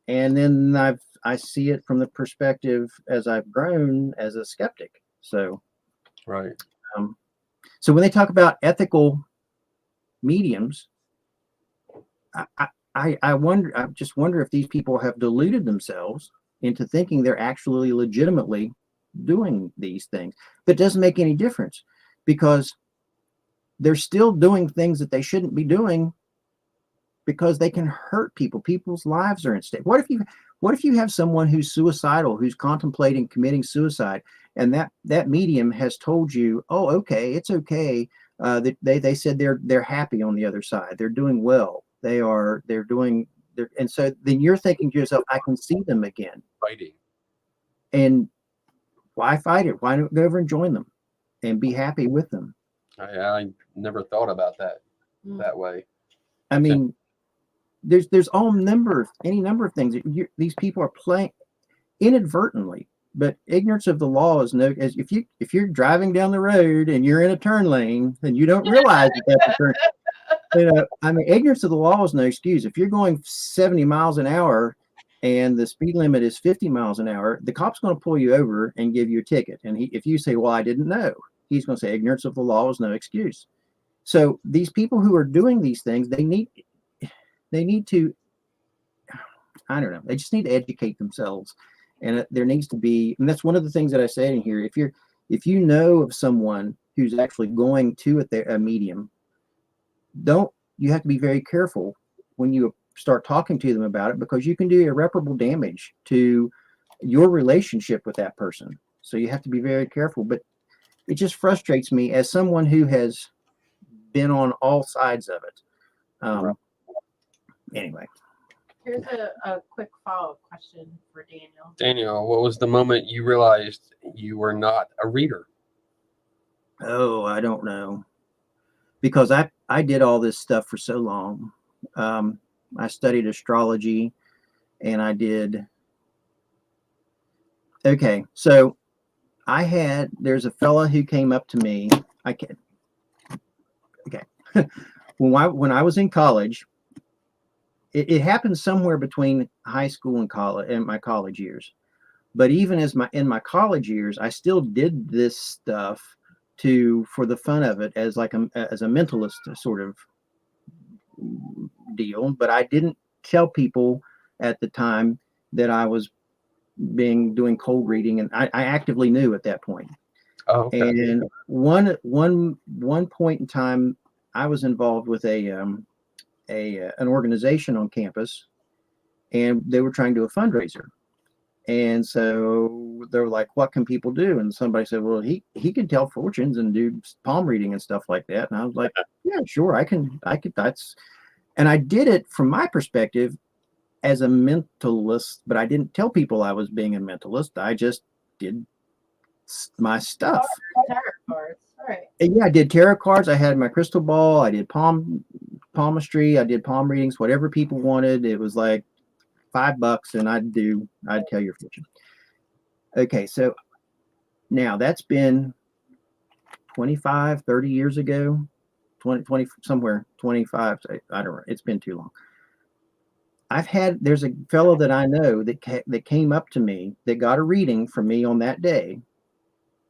Speaker 3: And then I see it from the perspective as I've grown as a skeptic. So,
Speaker 1: Right.
Speaker 3: So when they talk about ethical mediums, I just wonder if these people have deluded themselves into thinking they're actually legitimately doing these things. That doesn't make any difference, because they're still doing things that they shouldn't be doing, because they can hurt people. People's lives are at stake. What if you have someone who's suicidal, who's contemplating committing suicide, and that medium has told you, oh, okay, it's okay. They said they're happy on the other side. They're doing well. And so then you're thinking to yourself, I can see them again.
Speaker 1: Fighting.
Speaker 3: And why fight it? Why not go over and join them and be happy with them?
Speaker 1: I never thought about that that way.
Speaker 3: I mean, there's any number of things that these people are playing inadvertently, but ignorance of the law is no. As if you're driving down the road and you're in a turn lane and you don't realize that's a turn. I mean, ignorance of the law is no excuse. If you're going 70 miles an hour and the speed limit is 50 miles an hour, the cop's going to pull you over and give you a ticket. And if you say, well, I didn't know, he's going to say ignorance of the law is no excuse. So these people who are doing these things, they need to, I don't know, they just need to educate themselves. And there needs to be, and that's one of the things that I say in here. If you know of someone who's actually going to a medium, you have to be very careful when you start talking to them about it, because you can do irreparable damage to your relationship with that person. So you have to be very careful. But it just frustrates me as someone who has been on all sides of it. Anyway.
Speaker 2: Here's a quick follow-up question for Daniel.
Speaker 1: Daniel, what was the moment you realized you were not a reader?
Speaker 3: Oh, I don't know. Because I did all this stuff for so long. I studied astrology, and I did. Okay, so there's a fella who came up to me. When I was in college, it happened somewhere between high school and college and my college years. But even in my college years, I still did this stuff for the fun of it, as as a mentalist sort of deal. But I didn't tell people at the time that I was doing cold reading, and I actively knew at that point.
Speaker 1: Oh, okay.
Speaker 3: And one point in time, I was involved with an organization on campus, and they were trying to do a fundraiser. And so they were like, what can people do? And somebody said, well, he can tell fortunes and do palm reading and stuff like that. And I was like, yeah, sure. I could, and I did it from my perspective as a mentalist, but I didn't tell people I was being a mentalist. I just did my stuff.
Speaker 2: Tarot cards. All right.
Speaker 3: And yeah, I did tarot cards. I had my crystal ball. I did palmistry. I did palm readings, whatever people wanted. It was like $5, and I'd tell your fortune. Okay, so now that's been 25, 30 years ago, 20 somewhere, 25. I don't know. It's been too long. There's a fellow that I know that came up to me, that got a reading from me on that day,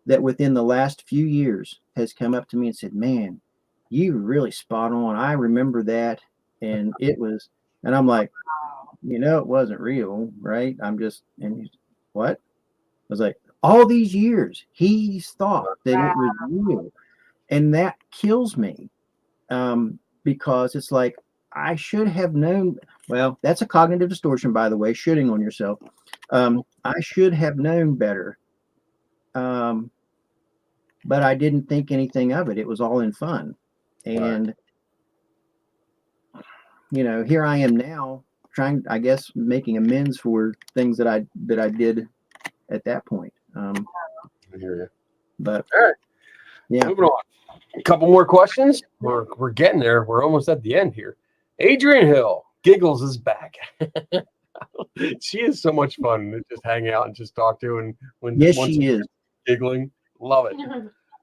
Speaker 3: that within the last few years has come up to me and said, man, you were really spot on. I remember that. And and I'm like, it wasn't real, right? What? I was like, all these years, he's thought that it was real. And that kills me, because it's like, I should have known. Well, that's a cognitive distortion, by the way, shooting on yourself. I should have known better. But I didn't think anything of it. It was all in fun. And, here I am now trying, I guess, making amends for things that I did at that point.
Speaker 1: I hear you.
Speaker 3: But
Speaker 1: all right.
Speaker 3: Yeah.
Speaker 1: Moving on. A couple more questions. We're getting there. We're almost at the end here. Adrian Hill, Giggles is back. She is so much fun to just hang out and just talk to, and
Speaker 3: Yes,
Speaker 1: once
Speaker 3: she is.
Speaker 1: giggling, love it.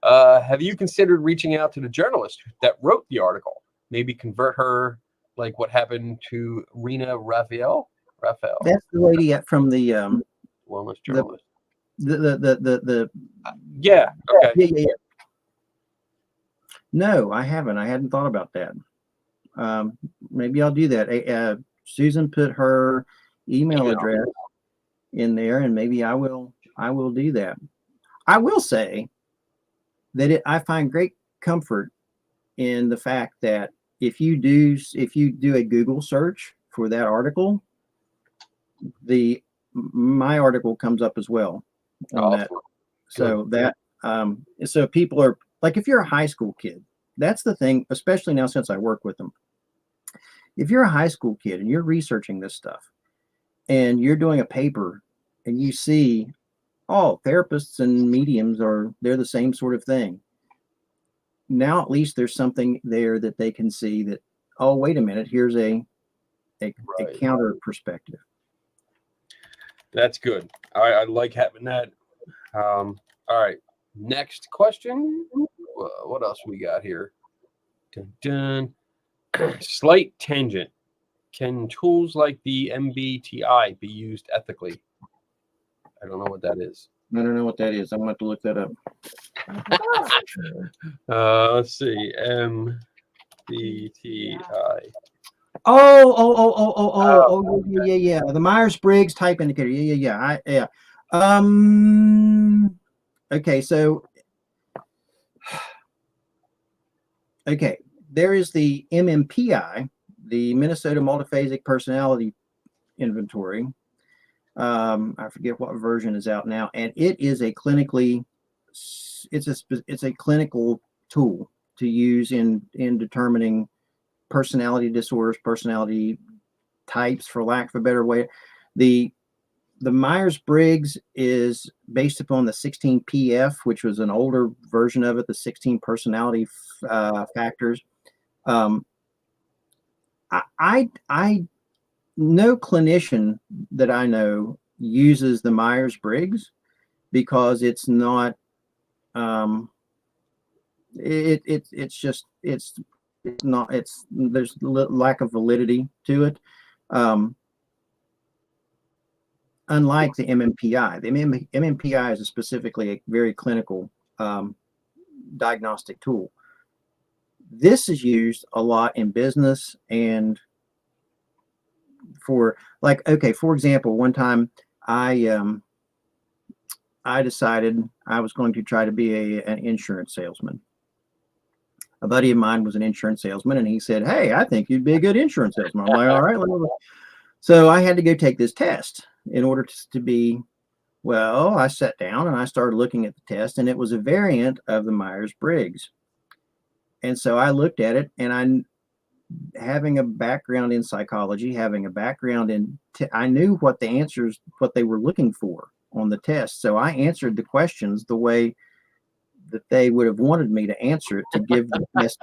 Speaker 1: Have you considered reaching out to the journalist that wrote the article? Maybe convert her, like what happened to Rena Raphael.
Speaker 3: That's the lady from the
Speaker 1: wellness
Speaker 3: the
Speaker 1: journalist.
Speaker 3: the
Speaker 1: Yeah. Okay.
Speaker 3: yeah. No, I haven't. I hadn't thought about that. Maybe I'll do that. Susan put her email address in there, and maybe I will do that. I will say that I find great comfort in the fact that if you do a Google search for that article, my article comes up as well on that. So that so people are like, if you're a high school kid, that's the thing, especially now since I work with them. If you're a high school kid and you're researching this stuff and you're doing a paper and you see, oh, therapists and mediums they're the same sort of thing. Now at least there's something there that they can see that, oh, wait a minute, here's a counter perspective.
Speaker 1: That's good. I like having that. All right. Next question. What else we got here? Dun, dun. Slight tangent. Can tools like the MBTI be used ethically? I don't know what that is.
Speaker 3: I don't know what that is. I'm going to have to look that up.
Speaker 1: Let's see. MBTI.
Speaker 3: Oh, yeah. The Myers-Briggs type indicator. Yeah. Okay, so there is the MMPI, the Minnesota Multiphasic Personality Inventory. I forget what version is out now, and it is a clinical tool to use in determining personality disorders, personality types, for lack of a better way. The Myers-Briggs is based upon the 16PF, which was an older version of it, the 16 personality factors. No clinician that I know uses the Myers-Briggs because it's not. It's not. There's lack of validity to it. Unlike the MMPI, the MMPI is specifically a very clinical diagnostic tool. This is used a lot in business and for example, one time I decided I was going to try to be an insurance salesman. A buddy of mine was an insurance salesman, and he said, "Hey, I think you'd be a good insurance salesman." I'm like, "All right." So I had to go take this test in order to be. Well, I sat down and I started looking at the test, and it was a variant of the Myers-Briggs. And so I looked at it, and having a background in psychology, having a background in, I knew what they were looking for on the test. So I answered the questions the way that they would have wanted me to answer it to give the best.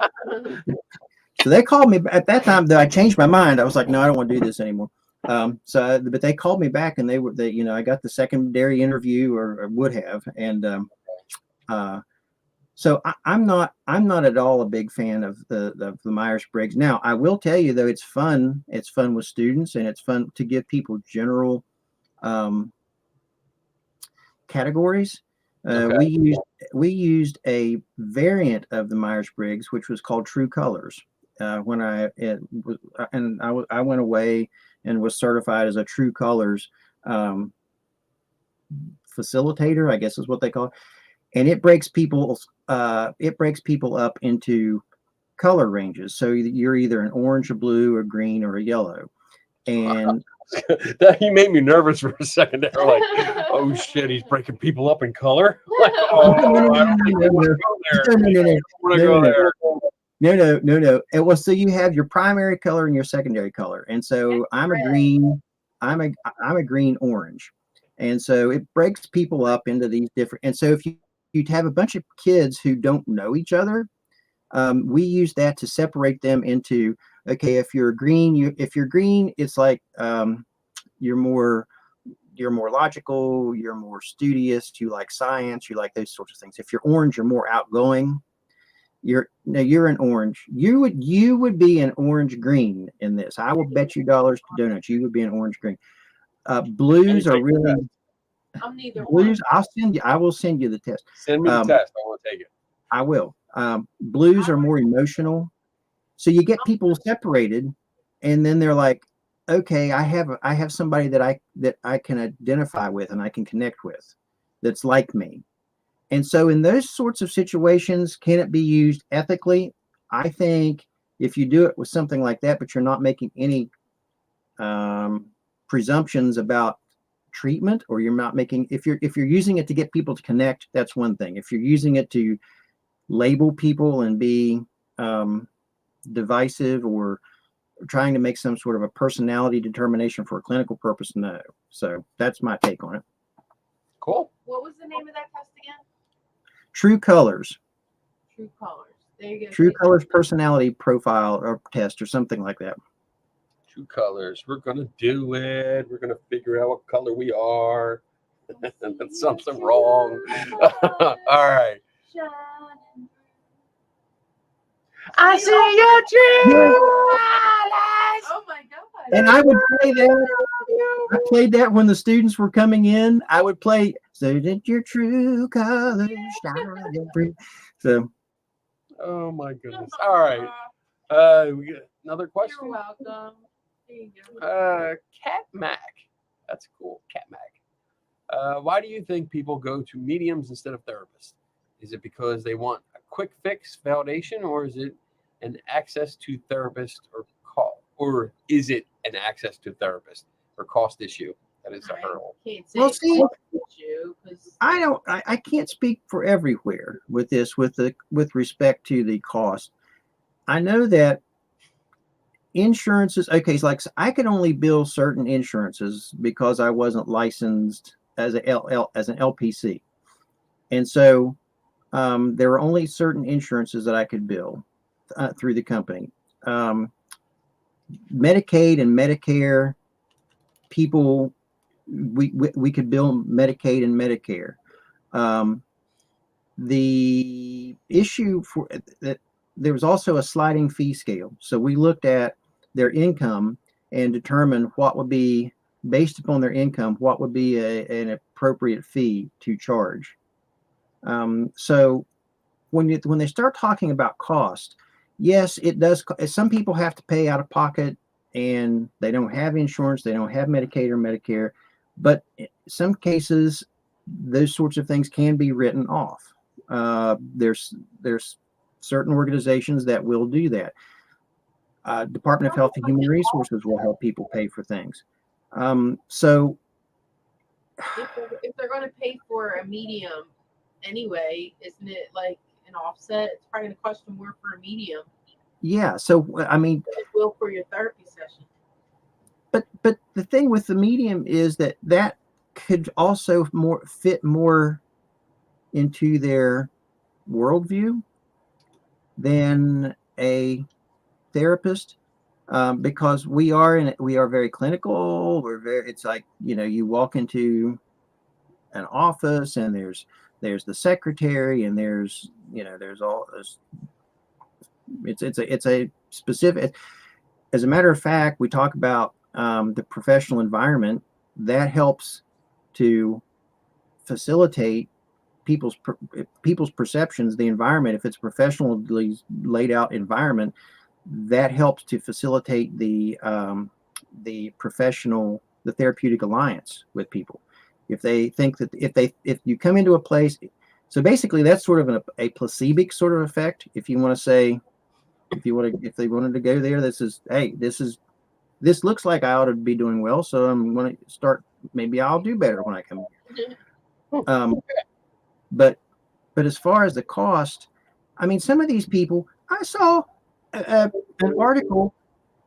Speaker 3: So they called me at that time. Though I changed my mind. I was like, no, I don't want to do this anymore. But they called me back, and I got the secondary interview, or would have, and so I'm not at all a big fan of the Myers-Briggs. Now, I will tell you though, it's fun. It's fun with students, and it's fun to give people general categories. Okay. We used a variant of the Myers-Briggs, which was called True Colors. When I went away and was certified as a True Colors facilitator, I guess is what they call it. And it breaks people up into color ranges. So you're either an orange, a blue, a green, or a yellow. And
Speaker 1: that he made me nervous for a second there. Like, oh shit, he's breaking people up in color. Like,
Speaker 3: No. It was, so you have your primary color and your secondary color. And so I'm a green orange. And so it breaks people up into these different. And so if you'd have a bunch of kids who don't know each other, we use that to separate them into, okay, if you're green, it's like you're more logical, you're more studious, you like science, you like those sorts of things. If you're orange, you're more outgoing. You're an orange. You would be an orange green in this. I will bet you dollars to donuts you would be an orange green. Blues are really
Speaker 2: I'm neither
Speaker 3: blues.
Speaker 2: one.
Speaker 3: I will send you the test.
Speaker 1: Send me the test. I want to take it.
Speaker 3: I will. Blues are more emotional. So you get people separated, and then they're like, okay, I have somebody that I can identify with and I can connect with that's like me. And so in those sorts of situations, can it be used ethically? I think if you do it with something like that, but you're not making any presumptions about treatment, or you're not making, if you're using it to get people to connect, that's one thing. If you're using it to label people and be divisive or trying to make some sort of a personality determination for a clinical purpose, no. So that's my take on it.
Speaker 1: Cool.
Speaker 2: What was the name of that test again?
Speaker 3: True Colors.
Speaker 2: True Colors. There you go.
Speaker 3: True Colors personality profile or test or something like that.
Speaker 1: True Colors. We're going to do it. We're going to figure out what color we are. That's something wrong. All right. I see your true colors.
Speaker 2: Oh my God.
Speaker 3: And I would play that. I played that when the students were coming in. I would play "So That Your True Colors Shine Free." So,
Speaker 1: Oh my goodness. All right. We got another question.
Speaker 2: You're welcome. There you go.
Speaker 1: Cat Mac. That's cool. Cat Mac. Why do you think people go to mediums instead of therapists? Is it because they want a quick fix validation, or is it an access to therapist or is it an access to therapist or cost issue that is a hurdle?
Speaker 3: well, see,
Speaker 2: Because
Speaker 3: I can't speak for everywhere with this, with respect to the cost. I know that insurances, okay, so like I could only bill certain insurances because I wasn't licensed as an LPC. And so there were only certain insurances that I could bill through the company. Medicaid and Medicare people, we could bill Medicaid and Medicare. The issue for that, there was also a sliding fee scale. So we looked at their income and determined what would be, based upon their income, what would be an appropriate fee to charge. So when they start talking about cost, yes, it does. Some people have to pay out of pocket and they don't have insurance, they don't have Medicaid or Medicare, but in some cases, those sorts of things can be written off. There's certain organizations that will do that. Department of Health and Human Resources will help people pay for things. So
Speaker 2: if they're going to pay for a medium anyway, isn't it like an offset? It's probably going to cost you more for a medium.
Speaker 3: Yeah. So I mean,
Speaker 2: it will for your therapy session.
Speaker 3: But the thing with the medium is that could also fit more into their worldview than a therapist, because we are very clinical. It's like, you walk into an office and there's the secretary and there's all this. It's a specific. As a matter of fact, we talk about the professional environment that helps to facilitate people's perceptions. The environment, if it's a professionally laid out environment, that helps to facilitate the therapeutic alliance with people. If they think that if you come into a place, so basically that's sort of a placebic sort of effect. If you want to say, if they wanted to go there, this looks like I ought to be doing well, so I'm going to start. Maybe I'll do better when I come here. But as far as the cost, I mean, some of these people, I saw an article.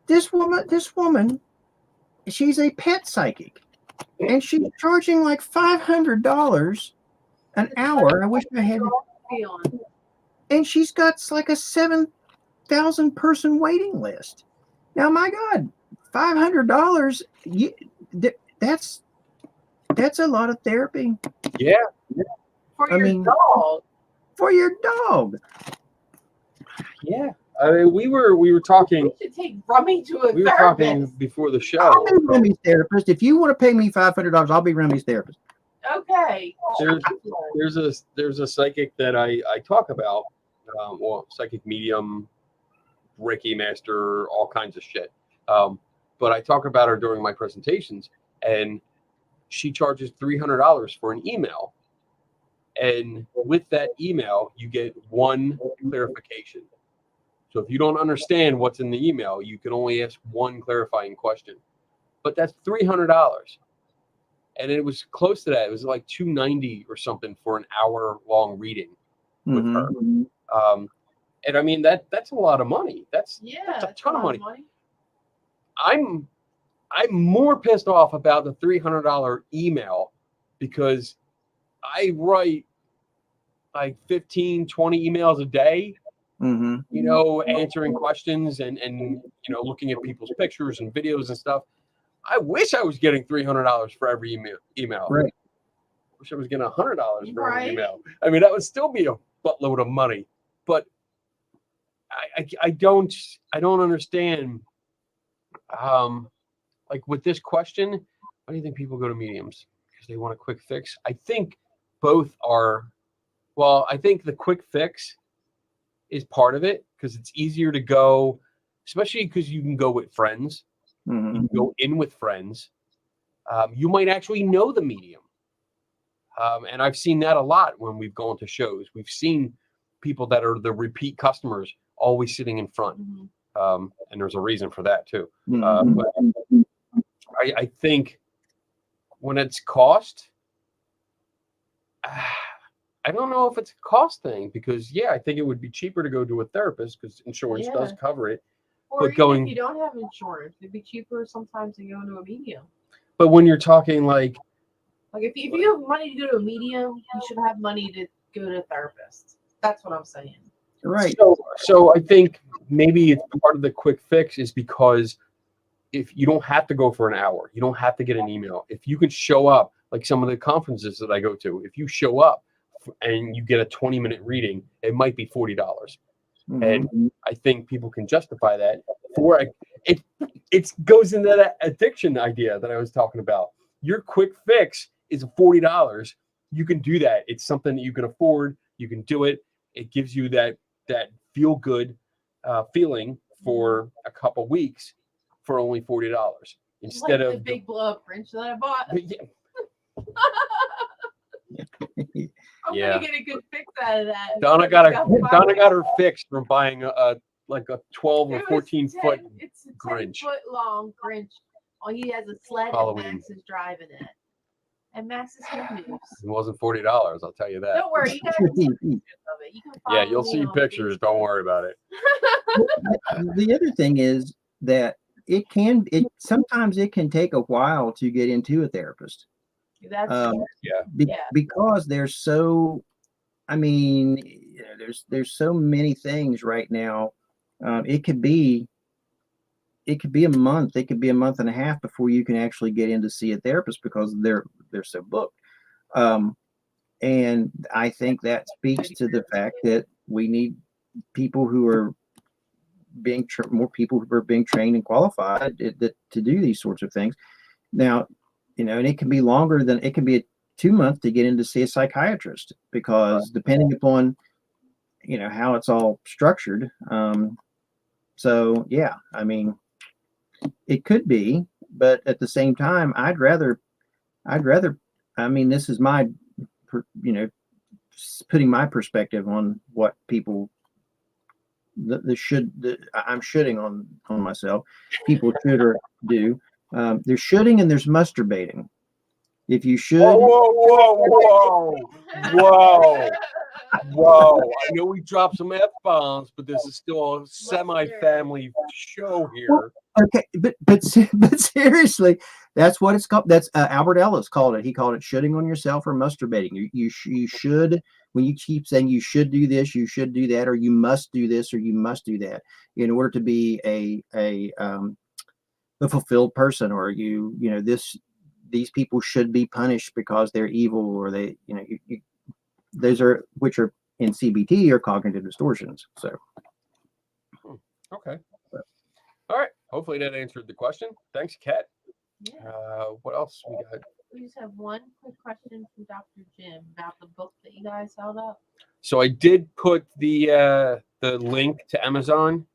Speaker 3: This woman, she's a pet psychic, and she's charging like $500 an hour. I wish I had. And she's got like a 7,000 person waiting list. Now, my God, $500. that's a lot of therapy.
Speaker 1: Yeah.
Speaker 2: For
Speaker 3: I
Speaker 2: your
Speaker 3: mean-
Speaker 2: dog.
Speaker 3: For your dog.
Speaker 1: Yeah. I mean, we were talking.
Speaker 2: We should take Rummy to a
Speaker 1: We were
Speaker 2: therapist.
Speaker 1: talking before the
Speaker 3: I'll
Speaker 1: show.
Speaker 3: be Remy's therapist. If you want to pay me $500, I'll be Remy's therapist.
Speaker 2: Okay.
Speaker 1: There's a psychic that I talk about. Well, psychic medium, Reiki master, all kinds of shit. But I talk about her during my presentations, and she charges $300 for an email. And with that email, you get one clarification. So if you don't understand what's in the email, you can only ask one clarifying question. But that's $300. And it was close to that. It was like $290 or something for an hour-long reading with her. And I mean that's a lot of money. That's a ton of money. I'm more pissed off about the $300 email because I write like 15, 20 emails a day, you know, answering questions and you know, looking at people's pictures and videos and stuff. I wish I was getting $300 for every email.
Speaker 3: Right.
Speaker 1: I wish I was getting $100 for every
Speaker 2: Right.
Speaker 1: email. I mean, that would still be a buttload of money, but I don't understand. Like with this question, why do you think people go to mediums? Because they want a quick fix. I think both are. Well, I think the quick fix is part of it because it's easier to go, especially because you can go with friends. You can go in with friends. You might actually know the medium. And I've seen that a lot when we've gone to shows. We've seen people that are the repeat customers always sitting in front. And there's a reason for that too. But I think when it's cost, I don't know if it's a cost thing because I think it would be cheaper to go to a therapist because insurance does cover it.
Speaker 2: Or
Speaker 1: But
Speaker 2: even if you don't have insurance, it'd be cheaper sometimes than going to a medium.
Speaker 1: But when you're talking like
Speaker 2: if you have money to go to a medium, you should have money to go to a therapist. That's what I'm saying.
Speaker 3: Right.
Speaker 1: So I think maybe it's part of the quick fix is because if you don't have to go for an hour, you don't have to get an email. If you can show up, like some of the conferences that I go to, if you show up and you get a 20-minute reading, it might be $40. And I think people can justify that for it. It goes into that addiction idea that I was talking about. Your quick fix is $40. You can do that. It's something that you can afford. You can do it. It gives you that feel good feeling for a couple weeks for only $40 instead
Speaker 2: like
Speaker 1: of
Speaker 2: the big blow up wrench that I bought. I'm gonna get a good fix out of that.
Speaker 1: Donna got her fix from buying a 12 or 14 foot
Speaker 2: It's a 10
Speaker 1: Grinch.
Speaker 2: foot long Grinch. Oh, he has a sled
Speaker 1: Halloween.
Speaker 2: and Max is driving it. And Max is good news.
Speaker 1: It wasn't $40. I'll tell you that.
Speaker 2: Don't worry, you guys can see pictures of it. You can follow
Speaker 1: You'll
Speaker 2: me
Speaker 1: see
Speaker 2: on
Speaker 1: pictures.
Speaker 2: Facebook.
Speaker 1: Don't worry about it.
Speaker 3: The other thing is that sometimes it can take a while to get into a therapist.
Speaker 2: That's
Speaker 3: Because there's so, I mean, there's so many things right now. It could be a month. It could be a month and a half before you can actually get in to see a therapist because they're so booked. And I think that speaks to the fact that we need people who are more people who are being trained and qualified to do these sorts of things. Now, and it can be longer than it can be 2 months to get in to see a psychiatrist because depending upon how it's all structured. So I mean, it could be, but at the same time, I'd rather. I mean, this is my, putting my perspective on what people. I'm shooting on myself. People should or do. There's shooting and there's masturbating. If you should.
Speaker 1: Whoa. I know we dropped some F-bombs, but this is still a semi-family show here.
Speaker 3: Okay, but seriously, that's what it's called. That's Albert Ellis called it. He called it shooting on yourself or masturbating. You should, when you keep saying you should do this, you should do that, or you must do this, or you must do that in order to be a fulfilled person, or these people should be punished because they're evil, or they, those are, which are in CBT, are cognitive distortions. So,
Speaker 1: okay. All right. Hopefully that answered the question. Thanks, Kat.
Speaker 2: Yeah.
Speaker 1: What else we got?
Speaker 2: We just have one quick question from Dr. Jim about the book that you guys held up.
Speaker 1: So I did put the link to Amazon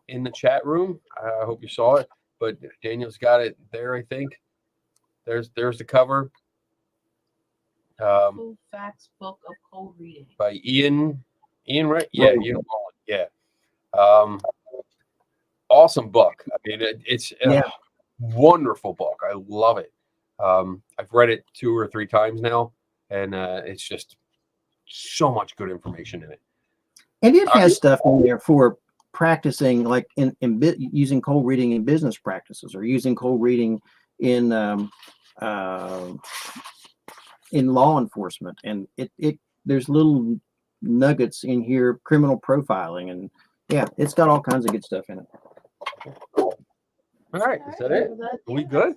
Speaker 1: in the chat room. I hope you saw it, but Daniel's got it there. I think there's the cover.
Speaker 2: Cool Facts Book of Cold Reading
Speaker 1: by Ian, right? Yeah, Ian Wallen. Yeah. Awesome book. I mean, it's a wonderful book. I love it. I've read it 2 or 3 times now, and it's just so much good information in it.
Speaker 3: And it has stuff in there for practicing, like using cold reading in business practices, or using cold reading in law enforcement. And it there's little nuggets in here, criminal profiling, and it's got all kinds of good stuff in it.
Speaker 1: All right, is that it?
Speaker 2: Are
Speaker 1: we good?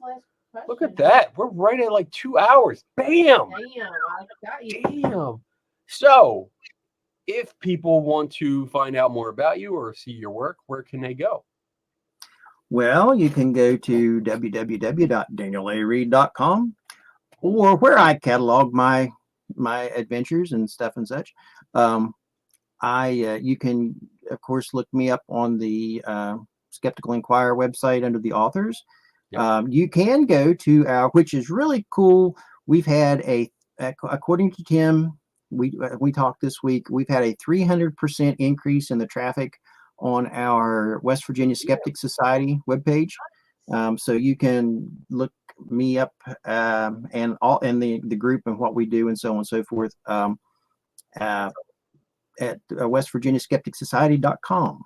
Speaker 1: Look at that. We're right at like 2 hours. Bam!
Speaker 2: Damn, I got you.
Speaker 1: Damn. So, if people want to find out more about you or see your work, where can they go?
Speaker 3: Well, you can go to www.danielareed.com, or where I catalog my adventures and stuff and such. You can, of course, look me up on the Skeptical Inquirer website under the authors. Yep. You can go to our, which is really cool. We've had according to Tim, we talked this week, we've had a 300% increase in the traffic on our West Virginia Skeptic Society webpage. So you can look me up and all in the group and what we do and so on and so forth at westvirginiaskepticsociety.com.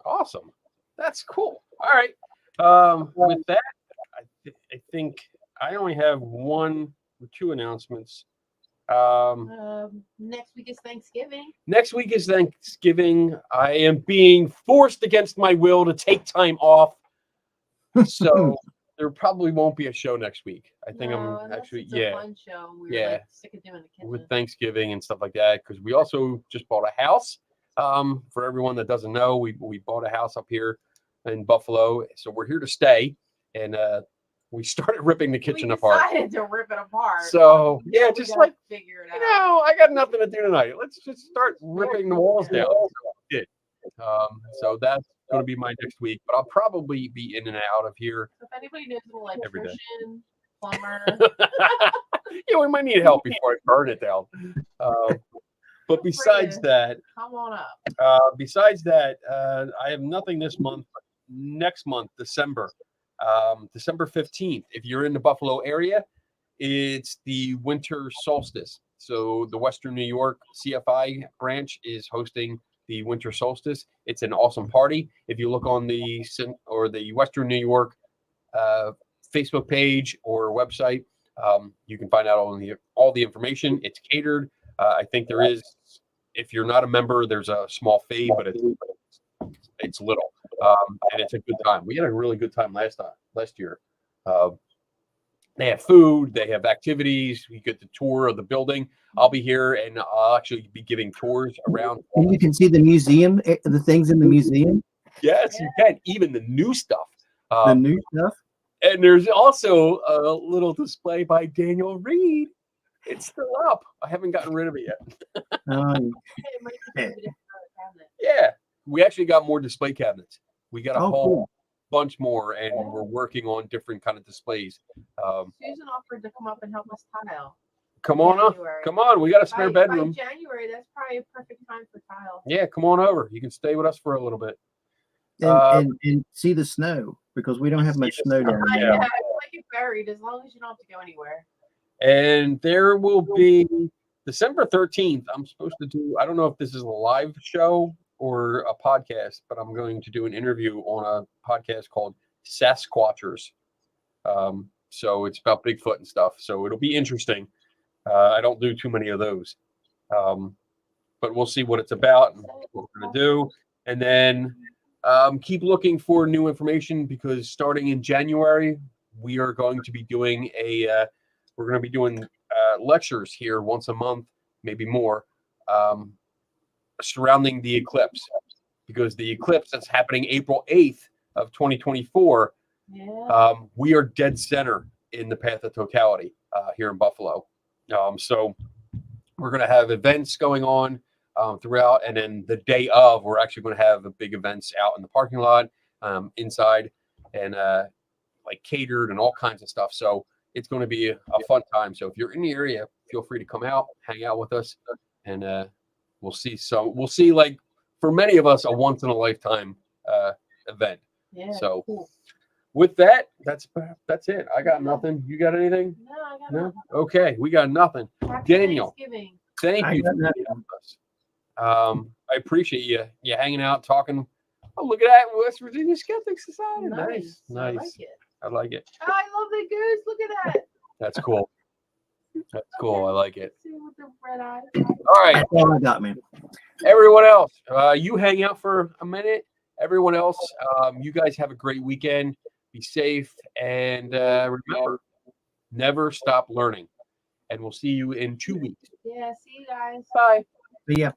Speaker 1: Awesome. That's cool. All right. With that, I think I only have 1 or 2 announcements.
Speaker 2: Next week is Thanksgiving.
Speaker 1: Next week is Thanksgiving. I am being forced against my will to take time off. So there probably won't be a show next week. I think I'm actually,
Speaker 2: it's a fun show. We're like sick of doing the kitchen.
Speaker 1: With Thanksgiving and stuff like that, because we also just bought a house. For everyone that doesn't know, we bought a house up here in Buffalo, so we're here to stay, and we started ripping the kitchen apart.
Speaker 2: We decided to rip it apart.
Speaker 1: So just like
Speaker 2: figure it out.
Speaker 1: I got nothing to do tonight. Let's just start ripping the walls down. So that's going to be my next week, but I'll probably be in and out of here.
Speaker 2: So if anybody knows an electrician, plumber,
Speaker 1: we might need help before I burn it down. But besides that,
Speaker 2: come on up.
Speaker 1: Besides that, I have nothing this month. Next month, December 15th. If you're in the Buffalo area, it's the winter solstice. So the Western New York CFI branch is hosting the winter solstice. It's an awesome party. If you look on the Western New York Facebook page or website, you can find out all the information. It's catered. I think there is, if you're not a member, there's a small fee, but it's little, and it's a good time. We had a really good time last year. They have food, they have activities. You get the tour of the building. I'll be here, and I'll actually be giving tours around.
Speaker 3: And you can see the museum, the things in the museum.
Speaker 1: Yes, you can. Even the new stuff.
Speaker 3: The new stuff.
Speaker 1: And there's also a little display by Daniel Reed. It's still up. I haven't gotten rid of it yet. Yeah, we actually got more display cabinets. We got a whole bunch more, and we're working on different kind of displays.
Speaker 2: Susan offered to come up and help us tile.
Speaker 1: Come on up. Come on. We got a spare bedroom.
Speaker 2: By January, that's probably a perfect time for tile.
Speaker 1: Yeah, come on over. You can stay with us for a little bit.
Speaker 3: And see the snow, because we don't have much snow down
Speaker 2: here.
Speaker 3: Yeah,
Speaker 2: I like it buried as long as you don't have to go anywhere.
Speaker 1: And there will be December 13th. I'm supposed to do, I don't know if this is a live show or a podcast, but I'm going to do an interview on a podcast called Sasquatchers. So it's about Bigfoot and stuff. So it'll be interesting. I don't do too many of those. But we'll see what it's about and what we're going to do. And then keep looking for new information, because starting in January, we are going to be doing lectures here once a month, maybe more, surrounding the eclipse, because the eclipse that's happening April 8th of 2024, we are dead center in the path of totality here in Buffalo. So we're going to have events going on throughout, and then the day of, we're actually going to have big events out in the parking lot, inside, and like catered and all kinds of stuff. So it's going to be a fun time. So if you're in the area, feel free to come out, hang out with us, and we'll see, like, for many of us, a once in a lifetime event.
Speaker 2: Yeah.
Speaker 1: So
Speaker 2: cool.
Speaker 1: with that, that's it. I got nothing. You got anything?
Speaker 2: No, I got
Speaker 1: No?
Speaker 2: nothing.
Speaker 1: Okay, we got nothing.
Speaker 2: Happy
Speaker 1: Daniel,
Speaker 2: Thanksgiving.
Speaker 1: thank
Speaker 3: I
Speaker 1: you
Speaker 3: got
Speaker 1: for
Speaker 3: nothing.
Speaker 1: being with us. I appreciate you hanging out, talking. Oh, look at that, West Virginia Skeptic Society. Nice.
Speaker 2: I like it.
Speaker 1: I like it.
Speaker 2: Oh, I love the goose. Look at that.
Speaker 1: That's cool. That's cool. I like it.
Speaker 2: See with the red eyes.
Speaker 1: All right,
Speaker 3: That's all I got, man.
Speaker 1: everyone else, you hang out for a minute. Everyone else, you guys have a great weekend. Be safe, and remember, never stop learning. And we'll see you in 2 weeks.
Speaker 2: Yeah, see you guys.
Speaker 1: Bye.
Speaker 3: See ya.